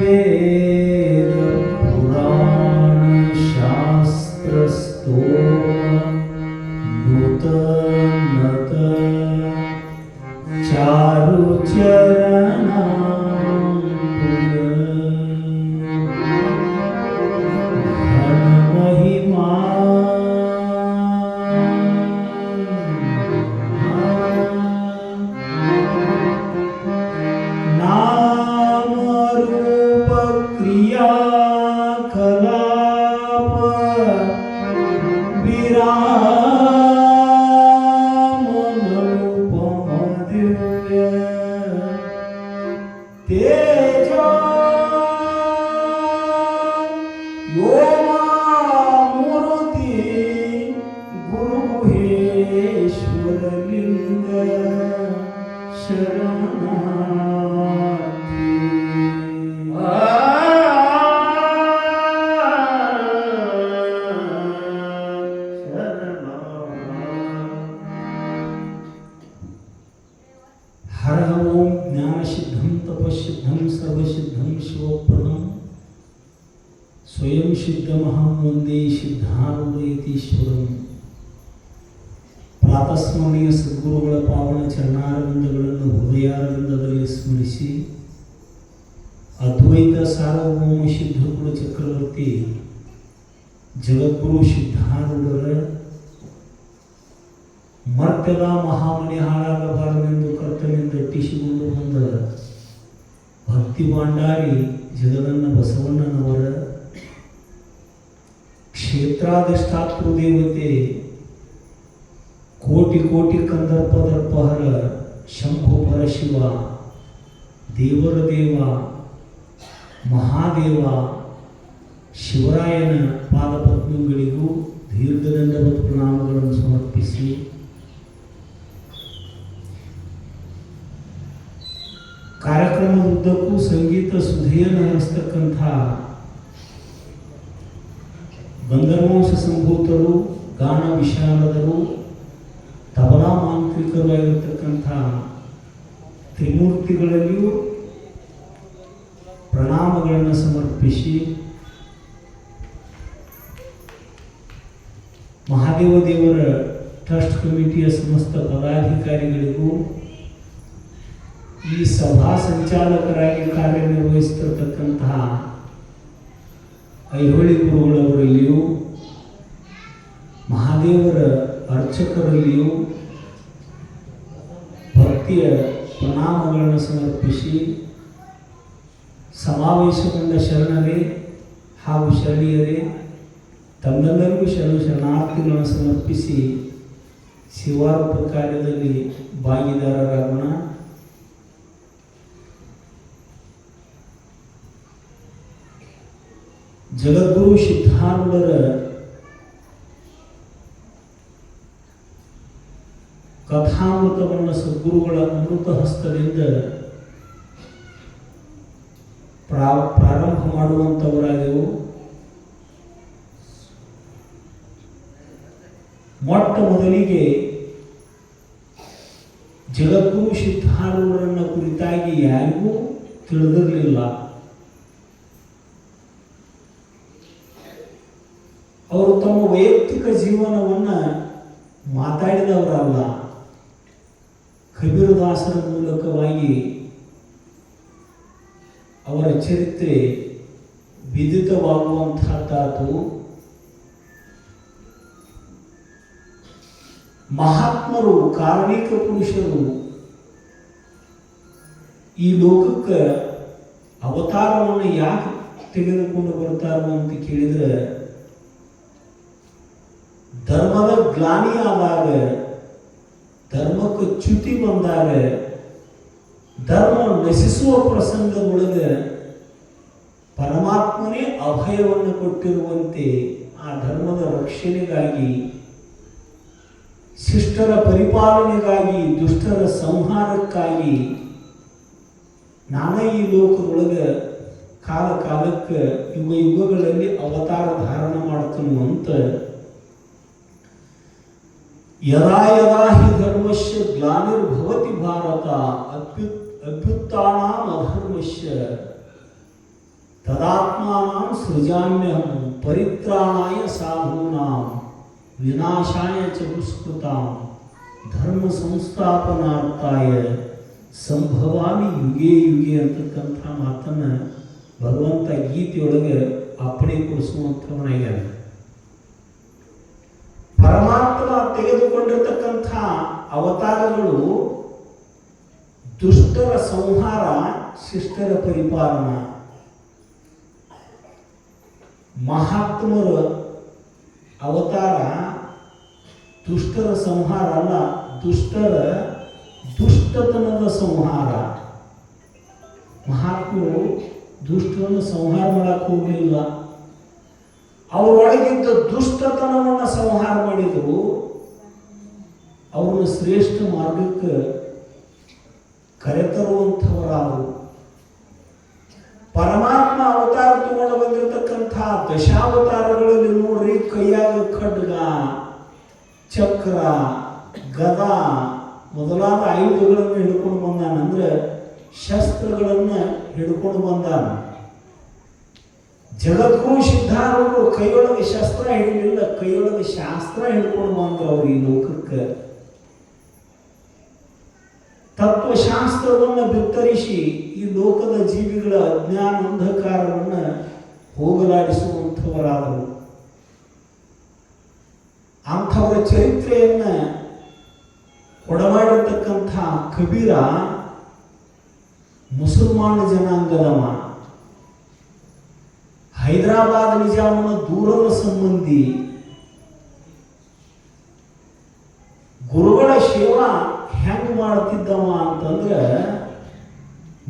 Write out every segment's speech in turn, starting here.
वेद पुराण शास्त्र स्तोम नूतनत चारु चरणा घन महिमा नाम रूप क्रिया कलाप विराम अनुपम दिव्य तेज मूर्ति गुरु गुहेश्वर लिंग शरणार्थी हर ओम ज्ञान सिद्धम तपसिद्धम सर्वसिद्धम शिवप्रदम स्वयं सिद्धमहं वंदे सिद्धारूಢಯತೀಶ್ವರಂ. ಪ್ರಾತಸ್ಮರಣೀಯ ಸದ್ಗುರುಗಳ ಪಾವನ ಚರಣಾರವಿಂದಗಳನ್ನು ಹೃದಯಾರವಿಂದದಲ್ಲಿ ಸ್ಮರಿಸಿ ಅದ್ವೈತ ಸಾರ್ವಭೌಮ ಸಿದ್ಧಗುರು ಚಕ್ರವರ್ತಿ ಜಗದ್ಗುರು ಸಿದ್ಧಾರೂಢರ ಮರ್ತ್ಯದ ಮಹಾಮಣಿ ಹಾಳಾಗಬಾರದೆಂದು ಕರ್ತನಿಂದ ಇಟ್ಟಿಸಿಕೊಂಡು ಬಂದ ಭಕ್ತಿ ಭಾಂಡಾರಿ ಜಗದನ್ನ ಬಸವಣ್ಣನವರ ಕ್ಷೇತ್ರಾಧಿಷ್ಠಾತೃ ದೇವತೆ ಕೋಟಿ ಕೋಟಿ ಕಂದರ್ಪ ದರ್ಪಹರ ಶಂಭು ಪರಶಿವ ದೇವರ ದೇವ ಮಹಾದೇವ ಶಿವರಾಯನ ಪಾದಪದ್ಮಗಳಿಗೂ ದೀರ್ಘದಂಡವತ್ ಪ್ರಣಾಮಗಳನ್ನು ಸಮರ್ಪಿಸಿ ಕಾರ್ಯಕ್ರಮದ ಉದ್ದಕ್ಕೂ ಸಂಗೀತ ಸುಧೆಯನ್ನು ಹರಿಸ್ತಕ್ಕಂಥ ಗಂಧರ್ವಂಶ ಸಂಭೂತರು ಗಾನ ವಿಶಾರದರು ತಬಲಾ ಮಾಂತ್ರಿಕರು ಆಗಿರತಕ್ಕಂಥ ತ್ರಿಮೂರ್ತಿಗಳಲ್ಲಿಯೂ ಪ್ರಣಾಮಗಳನ್ನು ಸಮರ್ಪಿಸಿ ಮಹಾದೇವ ದೇವರ ಟ್ರಸ್ಟ್ ಕಮಿಟಿಯ ಸಮಸ್ತ ಪದಾಧಿಕಾರಿಗಳಿಗೂ ಈ ಸಭಾ ಸಂಚಾಲಕರಾಗಿ ಕಾರ್ಯನಿರ್ವಹಿಸುತ್ತಿರತಕ್ಕಂತಹ ಐಹೊಳಿ ಗುರುಗಳವರಲ್ಲಿಯೂ ಮಹಾದೇವರ ಅರ್ಚಕರಲ್ಲಿಯೂ ಭಕ್ತಿಯ ಪ್ರಣಾಮಗಳನ್ನು ಸಮರ್ಪಿಸಿ ಸಮಾವೇಶಗೊಂಡ ಶರಣರೇ ಹಾಗೂ ಶರಣೀಯರೇ ತಮ್ಮೆಲ್ಲರಿಗೂ ಶರಣಾರ್ಥಿಗಳನ್ನು ಸಮರ್ಪಿಸಿ ಶಿವಾರೂಪ ಕಾರ್ಯದಲ್ಲಿ ಭಾಗಿದಾರರಾಗೋಣ. ಜಗದ್ಗುರು ಸಿದ್ಧಾರೂಢರ ಕಥಾಮೃತವನ್ನು ಸದ್ಗುರುಗಳ ಅಮೃತ ಹಸ್ತದಿಂದ ಪ್ರಾರಂಭ ಮಾಡುವಂಥವರಾದೆವು. ಮೊಟ್ಟ ಮೊದಲಿಗೆ ಜಗದ್ಗುರು ಸಿದ್ಧಾರೂಢರನ್ನ ಕುರಿತಾಗಿ ಯಾರಿಗೂ ತಿಳಿದಿರಲಿಲ್ಲ. ಅವರು ತಮ್ಮ ವೈಯಕ್ತಿಕ ಜೀವನವನ್ನು ಮಾತಾಡಿದವರಲ್ಲ, ಕಬೀರದಾಸರ ಮೂಲಕವಾಗಿ ಅವರ ಚರಿತ್ರೆ ವಿದಿತವಾಗುವಂತಹದ್ದಾತು. ಮಹಾತ್ಮರು, ಕಾರಣಿಕ ಪುರುಷರು ಈ ಲೋಕಕ್ಕೆ ಅವತಾರವನ್ನು ಯಾಕೆ ತೆಗೆದುಕೊಂಡು ಬರ್ತಾರೋ ಅಂತ ಕೇಳಿದ್ರೆ, ಧರ್ಮದ ಗ್ಲಾನಿಯಾದಾಗ, ಧರ್ಮಕ್ಕೆ ಚ್ಯುತಿ ಬಂದಾಗ, ಧರ್ಮ ನಶಿಸುವ ಪ್ರಸಂಗದೊಳಗೆ ಪರಮಾತ್ಮನೇ ಅಭಯವನ್ನು ಕೊಟ್ಟಿರುವಂತೆ ಆ ಧರ್ಮದ ರಕ್ಷಣೆಗಾಗಿ, ಶಿಷ್ಟರ ಪರಿಪಾಲನೆಗಾಗಿ, ದುಷ್ಟರ ಸಂಹಾರಕ್ಕಾಗಿ ನಾನೇ ಈ ಲೋಕದೊಳಗೆ ಕಾಲ ಕಾಲಕ್ಕೆ ಯುಗ ಯುಗಗಳಲ್ಲಿ ಅವತಾರ ಧಾರಣ ಮಾಡ್ತಾನು ಅಂತ ಯದಾ ಯದಾ ಹಿ ಧರ್ಮಸ್ಯ ಗ್ಲಾನಿರ್ಭವತಿ ಭಾರತ ಅಭ್ಯುತ್ಥಾನಾಂ ಅಧರ್ಮಸ್ಯ ತದಾತ್ಮಾನಾಂ ಸೃಜಾಮ್ಯಹಂ ಪರಿತ್ರಾಣಾಯ ಸಾಧೂನಾಂ ವಿನಾಶಾಯ ಚ ದುಷ್ಕೃತಾಂ ಧರ್ಮ ಸಂಸ್ಥಾಪನಾರ್ಥಾಯ ಸಂಭವಾಮಿ ಯುಗೇ ಯುಗೇ ಅಂತಕ್ಕಂಥ ಮಾತನ್ನು ಭಗವಂತ ಗೀತೆಯೊಳಗೆ ಅಪ್ಪಣೆ ಕೊಡಿಸುವಂಥವನಾಗ್ಯಾನ. ಪರಮಾತ್ಮ ತೆಗೆದುಕೊಂಡಿರ್ತಕ್ಕಂಥ ಅವತಾರಗಳು ದುಷ್ಟರ ಸಂಹಾರ, ಶಿಷ್ಟರ ಪರಿಪಾಲನ. ಮಹಾತ್ಮರ ಅವತಾರ ದುಷ್ಟರ ಸಂಹಾರ ಅಲ್ಲ, ದುಷ್ಟರ ದುಷ್ಟತನದ ಸಂಹಾರ. ಮಹಾತ್ಮರು ದುಷ್ಟರನ್ನು ಸಂಹಾರ ಮಾಡಕ್ಕೆ ಹೋಗಲಿಲ್ಲ, ಅವರೊಳಗಿದ್ದ ದುಷ್ಟತನವನ್ನು ಸಂಹಾರ ಮಾಡಿದರು. ಅವರನ್ನು ಶ್ರೇಷ್ಠ ಮಾರ್ಗಕ್ಕೆ ಕರೆತರುವಂಥವರಾದರು. ಪರಮಾತ್ಮ ಅವತಾರ ತಗೊಂಡು ಬಂದಿರತಕ್ಕಂಥ ದಶಾವತಾರಗಳಲ್ಲಿ ನೋಡ್ರಿ, ಕೈಯಾಗ ಖಡ್ಗ, ಚಕ್ರ, ಗದ ಮೊದಲಾದ ಆಯುಧಗಳನ್ನು ಹಿಡ್ಕೊಂಡು ಬಂದಾನ. ಅಂದ್ರೆ ಶಸ್ತ್ರಗಳನ್ನು ಹಿಡ್ಕೊಂಡು ಬಂದಾನ. ಜಗದ್ಗುರು ಸಿದ್ಧಾರೂಢರು ಕೈಯೊಳಗೆ ಶಸ್ತ್ರ ಹಿಡಿಲಿಲ್ಲ, ಕೈಯೊಳಗೆ ಶಾಸ್ತ್ರ ಹಿಡ್ಕೊಂಡು ಬಂದ್ರು. ಅವರು ಈ ಲೋಕಕ್ಕೆ ತತ್ವಶಾಸ್ತ್ರವನ್ನು ಬಿತ್ತರಿಸಿ ಈ ಲೋಕದ ಜೀವಿಗಳ ಅಜ್ಞಾನ ಅಂಧಕಾರವನ್ನು ಹೋಗಲಾಡಿಸುವಂಥವರಾದರು. ಅಂಥವರ ಚರಿತ್ರೆಯನ್ನು ಕೊಡಮಾಡಿರ್ತಕ್ಕಂಥ ಕಬೀರ ಮುಸಲ್ಮಾನ ಜನಾಂಗದವ, ಹೈದರಾಬಾದ್ ನಿಜಾಮನ ದೂರದ ಸಂಬಂಧಿ. ಗುರುಗಳ ಸೇವಾ ಹೆಂಗ್ ಮಾಡ್ತಿದ್ದವ ಅಂತಂದ್ರೆ,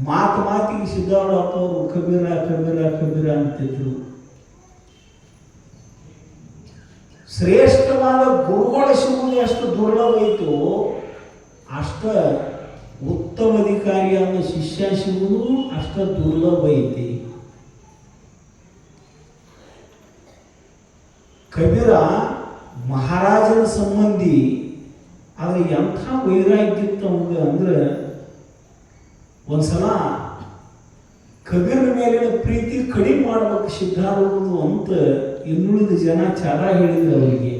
ಮಾತಿಗೆ ಸಿದ್ದಾರೂಢಪ್ಪ ಅವರು ಕಬೀರ ಕಬೀರ ಕಬೀರ ಅಂತಿದ್ರು. ಶ್ರೇಷ್ಠವಾದ ಗುರುಗಳ ಸಿಗುವುದು ಎಷ್ಟು ದುರ್ಲಭ ಐತೋ, ಅಷ್ಟ ಉತ್ತಮ ಅಧಿಕಾರಿಯಾದ ಶಿಷ್ಯ ಸಿಗುವುದು ಅಷ್ಟ ದುರ್ಲಭ ಐತಿ. ಕಬೀರ ಮಹಾರಾಜನ ಸಂಬಂಧಿ, ಆದರೆ ಎಂಥ ವೈರಾಗ್ಯ ಇತ್ತು ಅವಂಗ ಅಂದ್ರೆ, ಒಂದ್ಸಲ ಕಬೀರನ ಮೇಲಿನ ಪ್ರೀತಿ ಕಡಿಮೆ ಮಾಡ್ಬೇಕು ಸಿದ್ಧಾರೂಢರು ಅಂತ ಇನ್ನುಳಿದ ಜನ ಚಾರ ಹೇಳಿದ್ರು. ಅವರಿಗೆ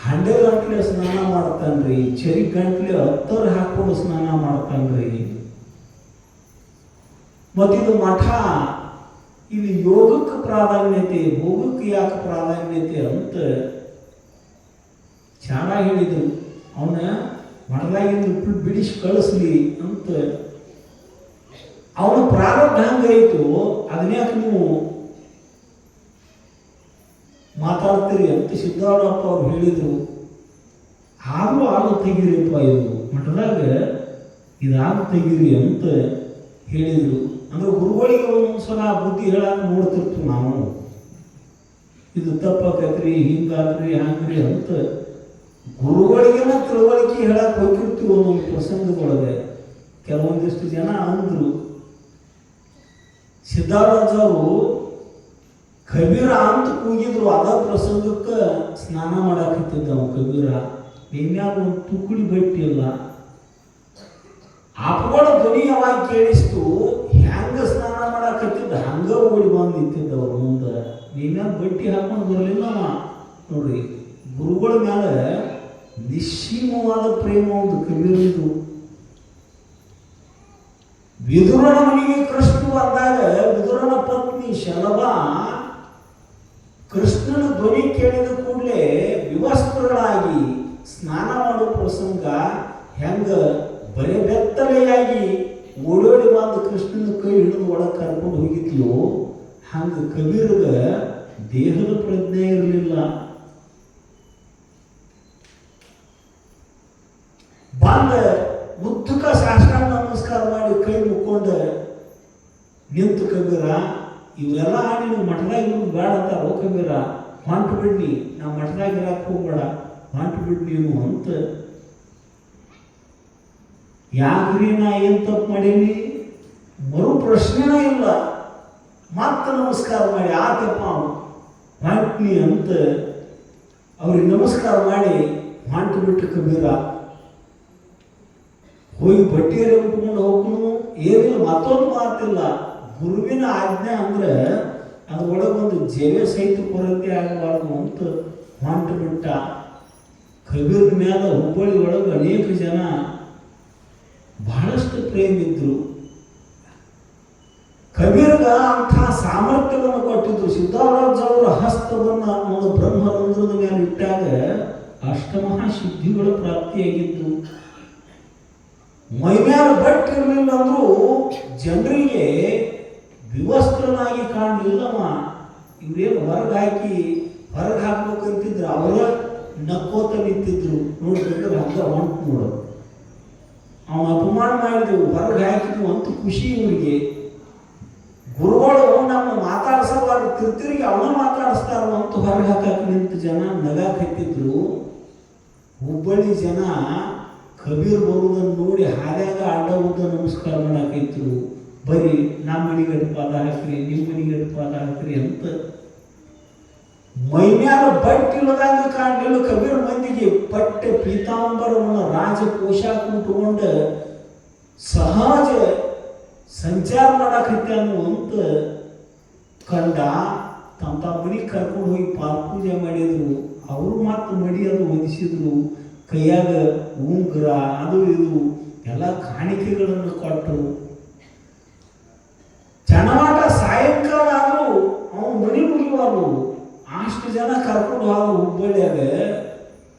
ಹಂಡೆ ಗಂಟ್ಲೆ ಸ್ನಾನ ಮಾಡ್ತಾನ್ರಿ, ಚರಿ ಗಂಟ್ಲೆ ಹತ್ತರ ಹಾಕೊಂಡು ಸ್ನಾನ ಮಾಡ್ತಾನ್ರಿ. ಮತ್ತಿದು ಮಠ, ಇಲ್ಲಿ ಯೋಗಕ್ಕೆ ಪ್ರಾಧಾನ್ಯತೆ, ಭೋಗಕ್ಕೆ ಯಾಕೆ ಪ್ರಾಧಾನ್ಯತೆ ಅಂತ ಚಾರ ಹೇಳಿದ್ರು. ಅವನ ಮಠದಾಗಿಂದ ಬಿಡಿಸಿ ಕಳಿಸ್ಲಿ ಅಂತ. ಅವನ ಪ್ರಾರಬ್ಧ ಹಂಗಾಯಿತು, ಅದನ್ಯಾಕೆ ನೀವು ಮಾತಾಡ್ತೀರಿ ಅಂತ ಸಿದ್ದಾರೂಢಪ್ಪ ಅವ್ರು ಹೇಳಿದರು. ಆರು ತೆಗೀರಿಪ್ಪ, ಇದು ಮಠದಾಗ ಇದಾರು ತೆಗೀರಿ ಅಂತ ಹೇಳಿದರು. ಅಂದ್ರೆ ಗುರುಗಳಿಗೆ ಒಂದೊಂದ್ಸಲ ಬುದ್ಧಿ ಹೇಳಕ್ಕೆ ನೋಡ್ತಿರ್ತೀವಿ ನಾವು, ಇದು ತಪ್ಪಾಕೈತ್ರಿ, ಹಿಂಗಾದ್ರಿ, ಹಂಗ್ರಿ ಅಂತ ಗುರುಗಳಿಗೆಲ್ಲ ತಿಳುವಳಿಕೆ ಹೇಳಕ್ಕೆ ಹೋಗಿರ್ತೀವಿ ಒಂದೊಂದು ಪ್ರಸಂಗದೊಳಗೆ. ಕೆಲವೊಂದಿಷ್ಟು ಜನ ಅಂದ್ರು, ಸಿದ್ಧಾರೂಢರು ಕಬೀರ ಅಂತ ಕೂಗಿದ್ರು. ಅದ ಪ್ರಸಂಗಕ್ಕೆ ಸ್ನಾನ ಮಾಡಾಕತ್ತಿದ್ದವ ಕಬೀರ. ಇನ್ಯಾವ ಒಂದು ತುಕುಡಿ ಬಟ್ಟಿ ಇಲ್ಲ. ಆಪಗಳ ಧ್ವನಿ ಯಾವಾಗ ಕೇಳಿಸ್ತು, ಹೆಂಗ ಸ್ನಾನ ಮಾಡಾಕತ್ತಿದ್ದ ಹಂಗ ಓಡಿ ಬಂದು ನಿಂತಿದ್ದವ್ರು ಮುಂದೆ. ಇನ್ಯಾವ ಬಟ್ಟಿ ಹಾಕೊಂಡು ಬರಲಿಲ್ಲ ನೋಡ್ರಿ. ಗುರುಗಳ ಮೇಲೆ ನಿಶ್ಚೀಮವಾದ ಪ್ರೇಮ ಒಂದು ಕಬೀರದು. ವಿದುರನ ಮನೆಗೆ ಕೃಷ್ಣ ಬಂದಾಗ ವಿದುರನ ಪತ್ನಿ ಶಲಭ ಕೃಷ್ಣನ ಧ್ವನಿ ಕೇಳಿದ ಕೂಡಲೇ ವಿವಸ್ತ್ರಗಳಾಗಿ ಸ್ನಾನ ಮಾಡೋ ಪ್ರಸಂಗ ಹೆಂಗ ಬರೀ ಬೆತ್ತಲೆಯಾಗಿ ಓಡೋಡಿ ಬಂದು ಕೃಷ್ಣನ ಕೈ ಹಿಡಿದು ಒಳಗೆ ಕರ್ಕೊಂಡು ಹೋಗಿದ್ಲು, ಹಂಗ ಕಬೀರಗ ದೇಹದ ಪ್ರಜ್ಞೆ ಇರಲಿಲ್ಲ. ಬಂದ ಮುದ್ದಕ ಸಾಷ್ಟಾಂಗ ನಮಸ್ಕಾರ ಮಾಡಿ ಕೈ ಮುಕ್ಕೊಂಡು ನಿಂತು ಕಬೀರ, ಇವರೆಲ್ಲ ನೀನು ಮಠದಾಗ ಇರೋದು ಬೇಡ ಅಂತಾರೋ ಕಬೀರ, ಹೊಂಟು ಬಿಡ್ನಿ, ನಾವು ಮಠದಾಗ ಇರಕ್ಕೆ ಹೋಗ್ಬೇಡ, ಹೊಂಟು ಬಿಡ್ ನೀವು ಅಂತ. ಯಾಕ್ರಿ ನಾ ಏನು ತಪ್ಪು ಮಾಡೀನಿ? ಮರು ಪ್ರಶ್ನೆನೇ ಇಲ್ಲ. ಮತ್ತೆ ನಮಸ್ಕಾರ ಮಾಡಿ ಆತಪ್ಪ ಹೊಂಟ್ನಿ ಅಂತ ಅವ್ರಿಗೆ ನಮಸ್ಕಾರ ಮಾಡಿ ಹೊಂಟು ಬಿಟ್ಟು ಕಬೀರ ಹೋಗಿ ಬಟ್ಟೆಯಲ್ಲಿ ಉಟ್ಕೊಂಡು ಹೋಗ್ನು ಏನಿಲ್ಲ, ಮತ್ತೊಂದು ಮಾತಿಲ್ಲ. ಗುರುವಿನ ಆಜ್ಞೆ ಅಂದ್ರೆ ಅದ್ರೊಳಗೊಂದು ಜೇವೆ ಸಹಿತ ಕೊರತೆ ಆಗಬಾರ್ದು ಅಂತ ಹೊಂಟು ಬಿಟ್ಟ. ಕಬೀರ್ ಮೇಲೆ ಹುಬ್ಬಳ್ಳಿ ಒಳಗೆ ಅನೇಕ ಜನ ಬಹಳಷ್ಟು ಪ್ರೇಮಿದ್ರು. ಕಬೀರ್ಗ ಅಂಥ ಸಾಮರ್ಥ್ಯವನ್ನು ಕೊಟ್ಟಿದ್ರು. ಸಿದ್ಧಾರಾಜ್ ಅವರ ಹಸ್ತವನ್ನು ಅವನು ಬ್ರಹ್ಮರಂಧ್ರದ ಮೇಲೆ ಇಟ್ಟಾಗ ಅಷ್ಟಮಹಾಸಿದ್ಧಿಗಳು ಪ್ರಾಪ್ತಿಯಾಗಿದ್ದು. ಮೈಮ್ಯಾಲ ಬಟ್ಟಿರಲಿಲ್ಲ ಅಂದ್ರೂ ಜನರಿಗೆ ವಿವಸ್ತ್ರನಾಗಿ ಕಾಣಲಿಲ್ಲವ. ಇವ್ರೇನು ಹೊರಗೆ ಹಾಕ್ಬೇಕಂತಿದ್ರು, ಅವರ ನಕ್ಕೋತ ನಿಂತಿದ್ರು. ನೋಡ್ಬೇಕಾದ್ರೆ ಹಂಗ ಹೊಂಟು ನೋಡು, ಅವನ ಅಪಮಾನ ಮಾಡಿದೆವು, ಹೊರಗೆ ಹಾಕಿದ್ವು ಅಂತ ಖುಷಿ ಇವರಿಗೆ. ಗುರುಗಳು ನಮ್ಮ ಮಾತಾಡ್ಸಬಾರ್ದು, ತಿರ್ತಿರಿಗೆ ಅವನ ಮಾತಾಡಿಸ್ತಾರ ಅಂತ ಹೊರಗೆ ಹಾಕಕ್ಕೆ ನಿಂತ ಜನ ನಗಾಕತ್ತಿದ್ರು. ಹುಬ್ಬಳ್ಳಿ ಜನ ಕಬೀರ್ ಬರುವುದನ್ನು ನೋಡಿ ಹಾದ್ಯಾಗ ಅಡ್ಡ ಉದ್ದ ನಮಸ್ಕಾರ ಮಾಡಾಕಿದ್ರು. ಬರೀ ನಮ್ಮ ಮನೆಗಡೆ ಪಾದ ಹಾಕ್ರಿ, ನಿಮ್ಮ ಮನೆಗಡೆ ಪಾದ ಹಾಕ್ರಿ ಅಂತ. ಮೈಮ್ಯಾಲ ಬಟ್ಟಿಲ್ಲದಂಗ ಕಾಣಲಿಲ್ಲ ಕಬೀರ್ ಮಂದಿಗೆ. ಪಟ್ಟೆ ಪೀತಾಂಬರವನ್ನು ರಾಜ ಪೋಷಾಕ ಉಟ್ಕೊಂಡು ಸಹಜ ಸಂಚಾರ ಮಾಡಾಕತ್ಯಾನು ಅಂತ ಕಂಡ. ತಮ್ಮ ಮನೆಗೆ ಕರ್ಕೊಂಡು ಹೋಗಿ ಪಾಲ್ಪೂಜೆ ಮಾಡಿದ್ರು. ಅವರು ಮಾತ್ರ ಮಡಿ ಅದು ಒದಿಸಿದ್ರು. ಕೈಯಾಗ ಉಂಗುರ ಅದು ಇದು ಎಲ್ಲ ಕಾಣಿಕೆಗಳನ್ನು ಕೊಟ್ಟರು. ಚಣವಾಟ ಸಾಯಂಕಾಲ ಆದರೂ ಅವನು ಮನೆ ಮುಗಿಯುವರು. ಅಷ್ಟು ಜನ ಕರ್ಕೊಂಡು ಹೋದ್ರು ಹುಬ್ಬಳ್ಳಿಯಾಗ.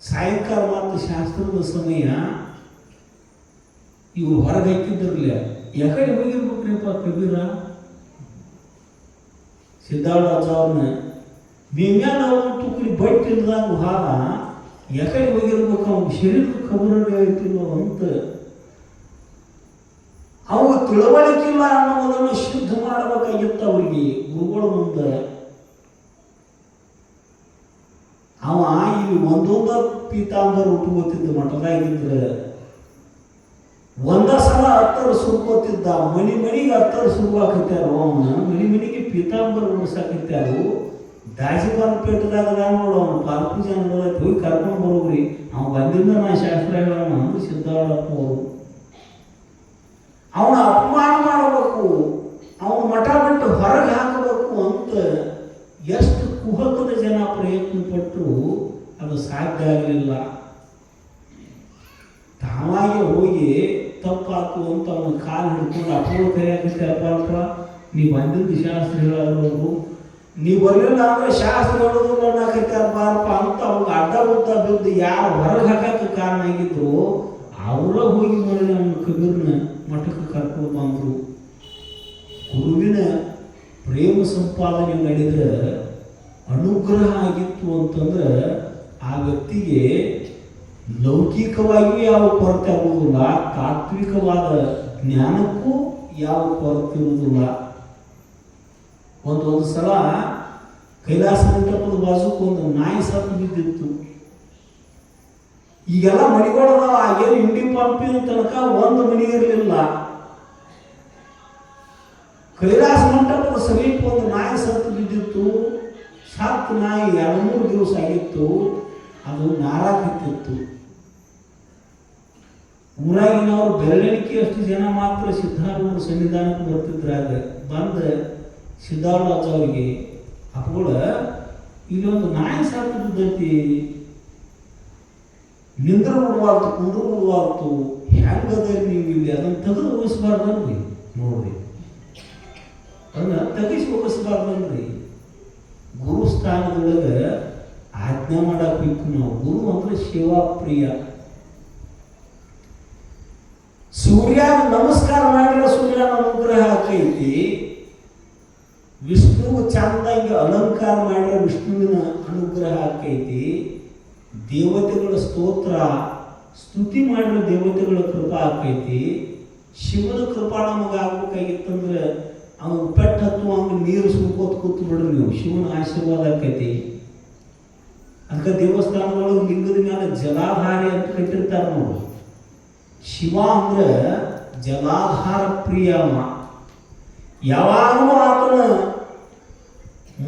ಸಾಯಂಕಾಲ ಮತ್ತು ಶಾಸ್ತ್ರದ ಸಮಯ. ಇವು ಹೊರಗೆ ಹಾಕಿದ್ರಲ್ಲ, ಯಾಕಡೆ ಹೋಗಿರ್ಬೇಕ್ರಿಪ್ಪ ಕಬೀರ? ಸಿದ್ಧಾರಾಜ ಅವ್ರನ್ನ ಮೇಮ್ಯಾಲ ಅವ್ರನ್ನ ತುಕಡಿ ಬಟ್ಟೆ ಇಲ್ದಂಗ ಹಾಲ ಯಾಕಡೆ ಹೋಗಿರ್ಬೇಕು? ಅವ್ನ ಶರೀರದ ಖಬರೇ ಆಯ್ತಿಲ್ಲ ಅಂತ. ಅವು ತಿಳುವಳಿಕಿಲ್ಲ ಅನ್ನೋದನ್ನು ಶುದ್ಧ ಮಾಡಬೇಕಾಗಿತ್ತು ಅವರಿಗೆ ಗುರುಗಳ ಮುಂದೆ. ಅವ ಇಲ್ಲಿ ಒಂದೊಂದ ಪೀತಾಂಬರ ಉಟ್ಕೋತಿದ್ದ ಮಠದಾಗಿದ್ರೆ ಒಂದ ಸಲ ಹತ್ತರ ಸುರ್ಕೋತಿದ್ದ. ಮನಿಗೆ ಹತ್ತರ ಸುರ್ವಾಕತ್ಯಾರು. ಅವನ ಮನಿಗೆ ಪೀತಾಂಬರ ಉಡ್ಸಾಕತ್ಯಾರು. ದಾಜಿಬಾನ್ಪೇಟದಾಗ ನೋಡು, ಅವನು ಪಾಲ್ಪೂಜೆ ಅನ್ನೋದಕ್ಕೆ ಹೋಗಿ ಕರ್ಕೊಂಡು ಬರೋಗ್ರಿ. ಅವ ಬಂದಿಂದ ನಾ ಶಾಸ್ತ್ರ ಹೇಳೋಣ ಅಂದ್ರೆ ಸಿದ್ಧಾರಪ್ಪ ಅವರು. ಅವನ ಅಪಮಾನ ಮಾಡಬೇಕು, ಅವನ ಮಠ ಬಿಟ್ಟು ಹೊರಗೆ ಹಾಕಬೇಕು ಅಂತ ಎಷ್ಟು ಕುಹಕದ ಜನ ಪ್ರಯತ್ನ ಪಟ್ಟರು ಅದು ಸಾಧ್ಯ ಆಗಲಿಲ್ಲ. ತಾವಾಗೆ ಹೋಗಿ ತಪ್ಪಾಕು ಅಂತ ಅವನ ಕಾಲು ಹಿಡ್ಕೊಂಡು ಅಪ್ಪಗಳು ಕರೆಯಾಕಪ್ಪ, ನೀವು ಬಂದಿದ್ದು ಶಾಸ್ತ್ರ ಹೇಳೋರು, ನೀವು ಬರಲಿಲ್ಲ ಅಂದ್ರೆ ಶಾಸ್ತ್ರ ಹೇಳೋದು ಅನ್ನಕತ್ತಾರಪ್ಪ ಅಂತ ಅವ್ನಿಗೆ ಅಡ್ಡ ಉದ್ದ ಬಿದ್ದು ಯಾರು ಹೊರಗೆ ಹಾಕಕ್ಕೆ ಕಾರಣ ಆಗಿದ್ರು ಅವರ ಹೋಗಿ ನೋಡಿ ನಮ್ಮ ಕಬೀರ್ನ ಮಠಕ್ಕೆ ಕರ್ಕೊಂಡು ಬಂದರು. ಗುರುವಿನ ಪ್ರೇಮ ಸಂಪಾದನೆ ನಡೆದ್ರೆ ಅನುಗ್ರಹ ಆಗಿತ್ತು ಅಂತಂದ್ರೆ ಆ ವ್ಯಕ್ತಿಗೆ ಲೌಕಿಕವಾಗಿಯೂ ಯಾವ ಕೊರತೆ ಆಗುವುದಿಲ್ಲ, ತಾತ್ವಿಕವಾದ ಜ್ಞಾನಕ್ಕೂ ಯಾವ ಕೊರತೆ ಇರುವುದಿಲ್ಲ. ಒಂದು ಸಲ ಕೈಲಾಸ ಮಂಟಪದ ಬಾಜುಕ್ ಒಂದು ನಾಯಿ ಸತ್ತು ಬಿದ್ದಿತ್ತು. ಈಗೆಲ್ಲ ಮನೆಗಳದಾವ, ಏನು ಇಂಡಿ ಪಂಪಿನ ತನಕ ಒಂದು ಮನೆ ಇರಲಿಲ್ಲ. ಕೈಲಾಸ ಮಂಟಪದ ಸಮೀಪ ಒಂದು ನಾಯಿ ಸತ್ತು ಬಿದ್ದಿತ್ತು. ಸತ್ತು ನಾಯಿ 2-3 ದಿವಸ ಆಗಿತ್ತು. ಅದು ನಾರಾಕಿತ್ತು. ಊರಾಗಿನವರು ಬೆರಳಿಕೆಯಷ್ಟು ಜನ ಮಾತ್ರ ಸಿದ್ಧಾರೂಢ ಸನ್ನಿಧಾನಕ್ಕೆ ಬರ್ತಿದ್ರಾಗ ಬಂದ ಸಿದ್ಧಾರೂಢ ಅವರಿಗೆ ಅಪ್ಪಗಳ ಇಲ್ಲೊಂದು ನಾಯಿ ಸಾಕು ಬಿದ್ದೈತಿ, ನಿಂದ್ರ ಬಿಡುವಾರ್ತು ಕುಂದ್ರ ಬಿಡುವಾರ್ತು, ಹೆಂಗದ ನೀವು ಇಲ್ಲಿ ಅದನ್ನು ತೆಗೆದು ಹೋಗಿಸ್ಬಾರ್ದನ್ರಿ. ನೋಡ್ರಿ, ಅದನ್ನ ತೆಗಿಸಿ ಹೋಗಿಸ್ಬಾರ್ದನ್ರಿ. ಗುರು ಸ್ಥಾನದೊಳಗೆ ಆಜ್ಞೆ ಮಾಡಬೇಕು ನಾವು. ಗುರು ಅಂದ್ರೆ ಸೇವಾ ಪ್ರಿಯ. ಸೂರ್ಯನ ನಮಸ್ಕಾರ ಮಾಡಿದ್ರೆ ಸೂರ್ಯನ ಅನುಗ್ರಹ ಆಕೈತಿ. ವಿಷ್ಣುವು ಚಂದಾಗಿ ಅಲಂಕಾರ ಮಾಡಿದ್ರೆ ವಿಷ್ಣುವಿನ ಅನುಗ್ರಹ ಆಕೈತಿ. ದೇವತೆಗಳ ಸ್ತೋತ್ರ ಸ್ತುತಿ ಮಾಡಿದ್ರೆ ದೇವತೆಗಳ ಕೃಪಾ ಆಕೈತಿ. ಶಿವನ ಕೃಪಾ ನಮಗೆ ಆಗ್ಬೇಕಾಗಿತ್ತಂದ್ರೆ ಅವನು ಪೆಟ್ಟು ಹತ್ತು ಹಂಗೆ ನೀರು ಸುಮ್ಕೋತ್ ಕೂತು ಬಿಡ್ರಿ ನೀವು, ಶಿವನ ಆಶೀರ್ವಾದ ಆಕೈತಿ. ಅದಕ್ಕೆ ದೇವಸ್ಥಾನದೊಳಗೆ ಲಿಂಗದ ಮೇಲೆ ಜಲಾಧಾರೆ ಅಂತ ಕಟ್ಟಿರ್ತಾರೆ ನಾವು. ಶಿವ ಅಂದ್ರೆ ಜಲಾಧಾರ ಪ್ರಿಯವ. ಯಾವಾಗಲೂ ಆತನ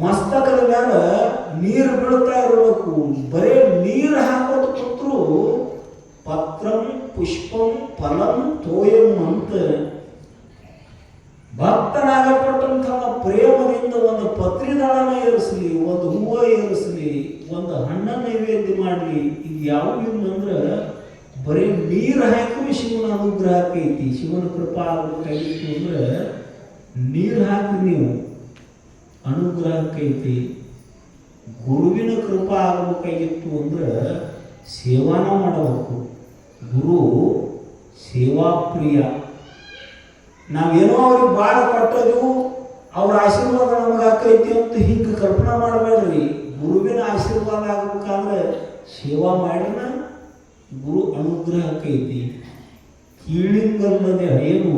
ಮಸ್ತಕದ ಮೇಲೆ ನೀರು ಬೀಳ್ತಾ ಇರಬೇಕು. ಬರೇ ನೀರು ಹಾಕೋದು ಕೂತ್ರು ಪತ್ರಂ ಪುಷ್ಪಂ ಫಲಂ ತೋಯಂ ಅಂತ ಭಕ್ತನಾಗಲ್ಪಟ್ಟಂಥ ಪ್ರೇಮದಿಂದ ಒಂದು ಪತ್ರಿದಳನ ಏರಿಸಲಿ, ಒಂದು ಹೂವು ಏರಿಸಲಿ, ಒಂದು ಹಣ್ಣ ನೈವೇದ್ಯ ಮಾಡಲಿ. ಇದು ಯಾವ ಅಂದ್ರೆ ಬರೀ ನೀರು ಹಾಕಿ ಶಿವನ ಅನುಗ್ರಹ ಆಕೈತಿ. ಶಿವನ ಕೃಪಾ ಆಗಬೇಕಾಗಿತ್ತು ಅಂದ್ರೆ ನೀರು ಹಾಕಿ ನೀವು ಅನುಗ್ರಹ ಆಕೈತಿ. ಗುರುವಿನ ಕೃಪಾ ಆಗಬೇಕಾಗಿತ್ತು ಅಂದ್ರೆ ಸೇವಾನ ಮಾಡಬೇಕು. ಗುರು ಸೇವಾಪ್ರಿಯ. ನಾವೇನೋ ಅವ್ರಿಗೆ ಭಾಳ ಕೊಟ್ಟದು ಅವ್ರ ಆಶೀರ್ವಾದ ನಮಗೆ ಆಕೈತಿ ಅಂತ ಹಿಂಗೆ ಕಲ್ಪನಾ ಮಾಡಬೇಡ್ರಿ. ಗುರುವಿನ ಆಶೀರ್ವಾದ ಆಗಬೇಕಾದ್ರೆ ಸೇವಾ ಮಾಡಿನ ಗುರು ಅನುಗ್ರಹ ಆಕೈತಿ. ಕೀಳಿಂಗಲ್ಲದೆ ಏನು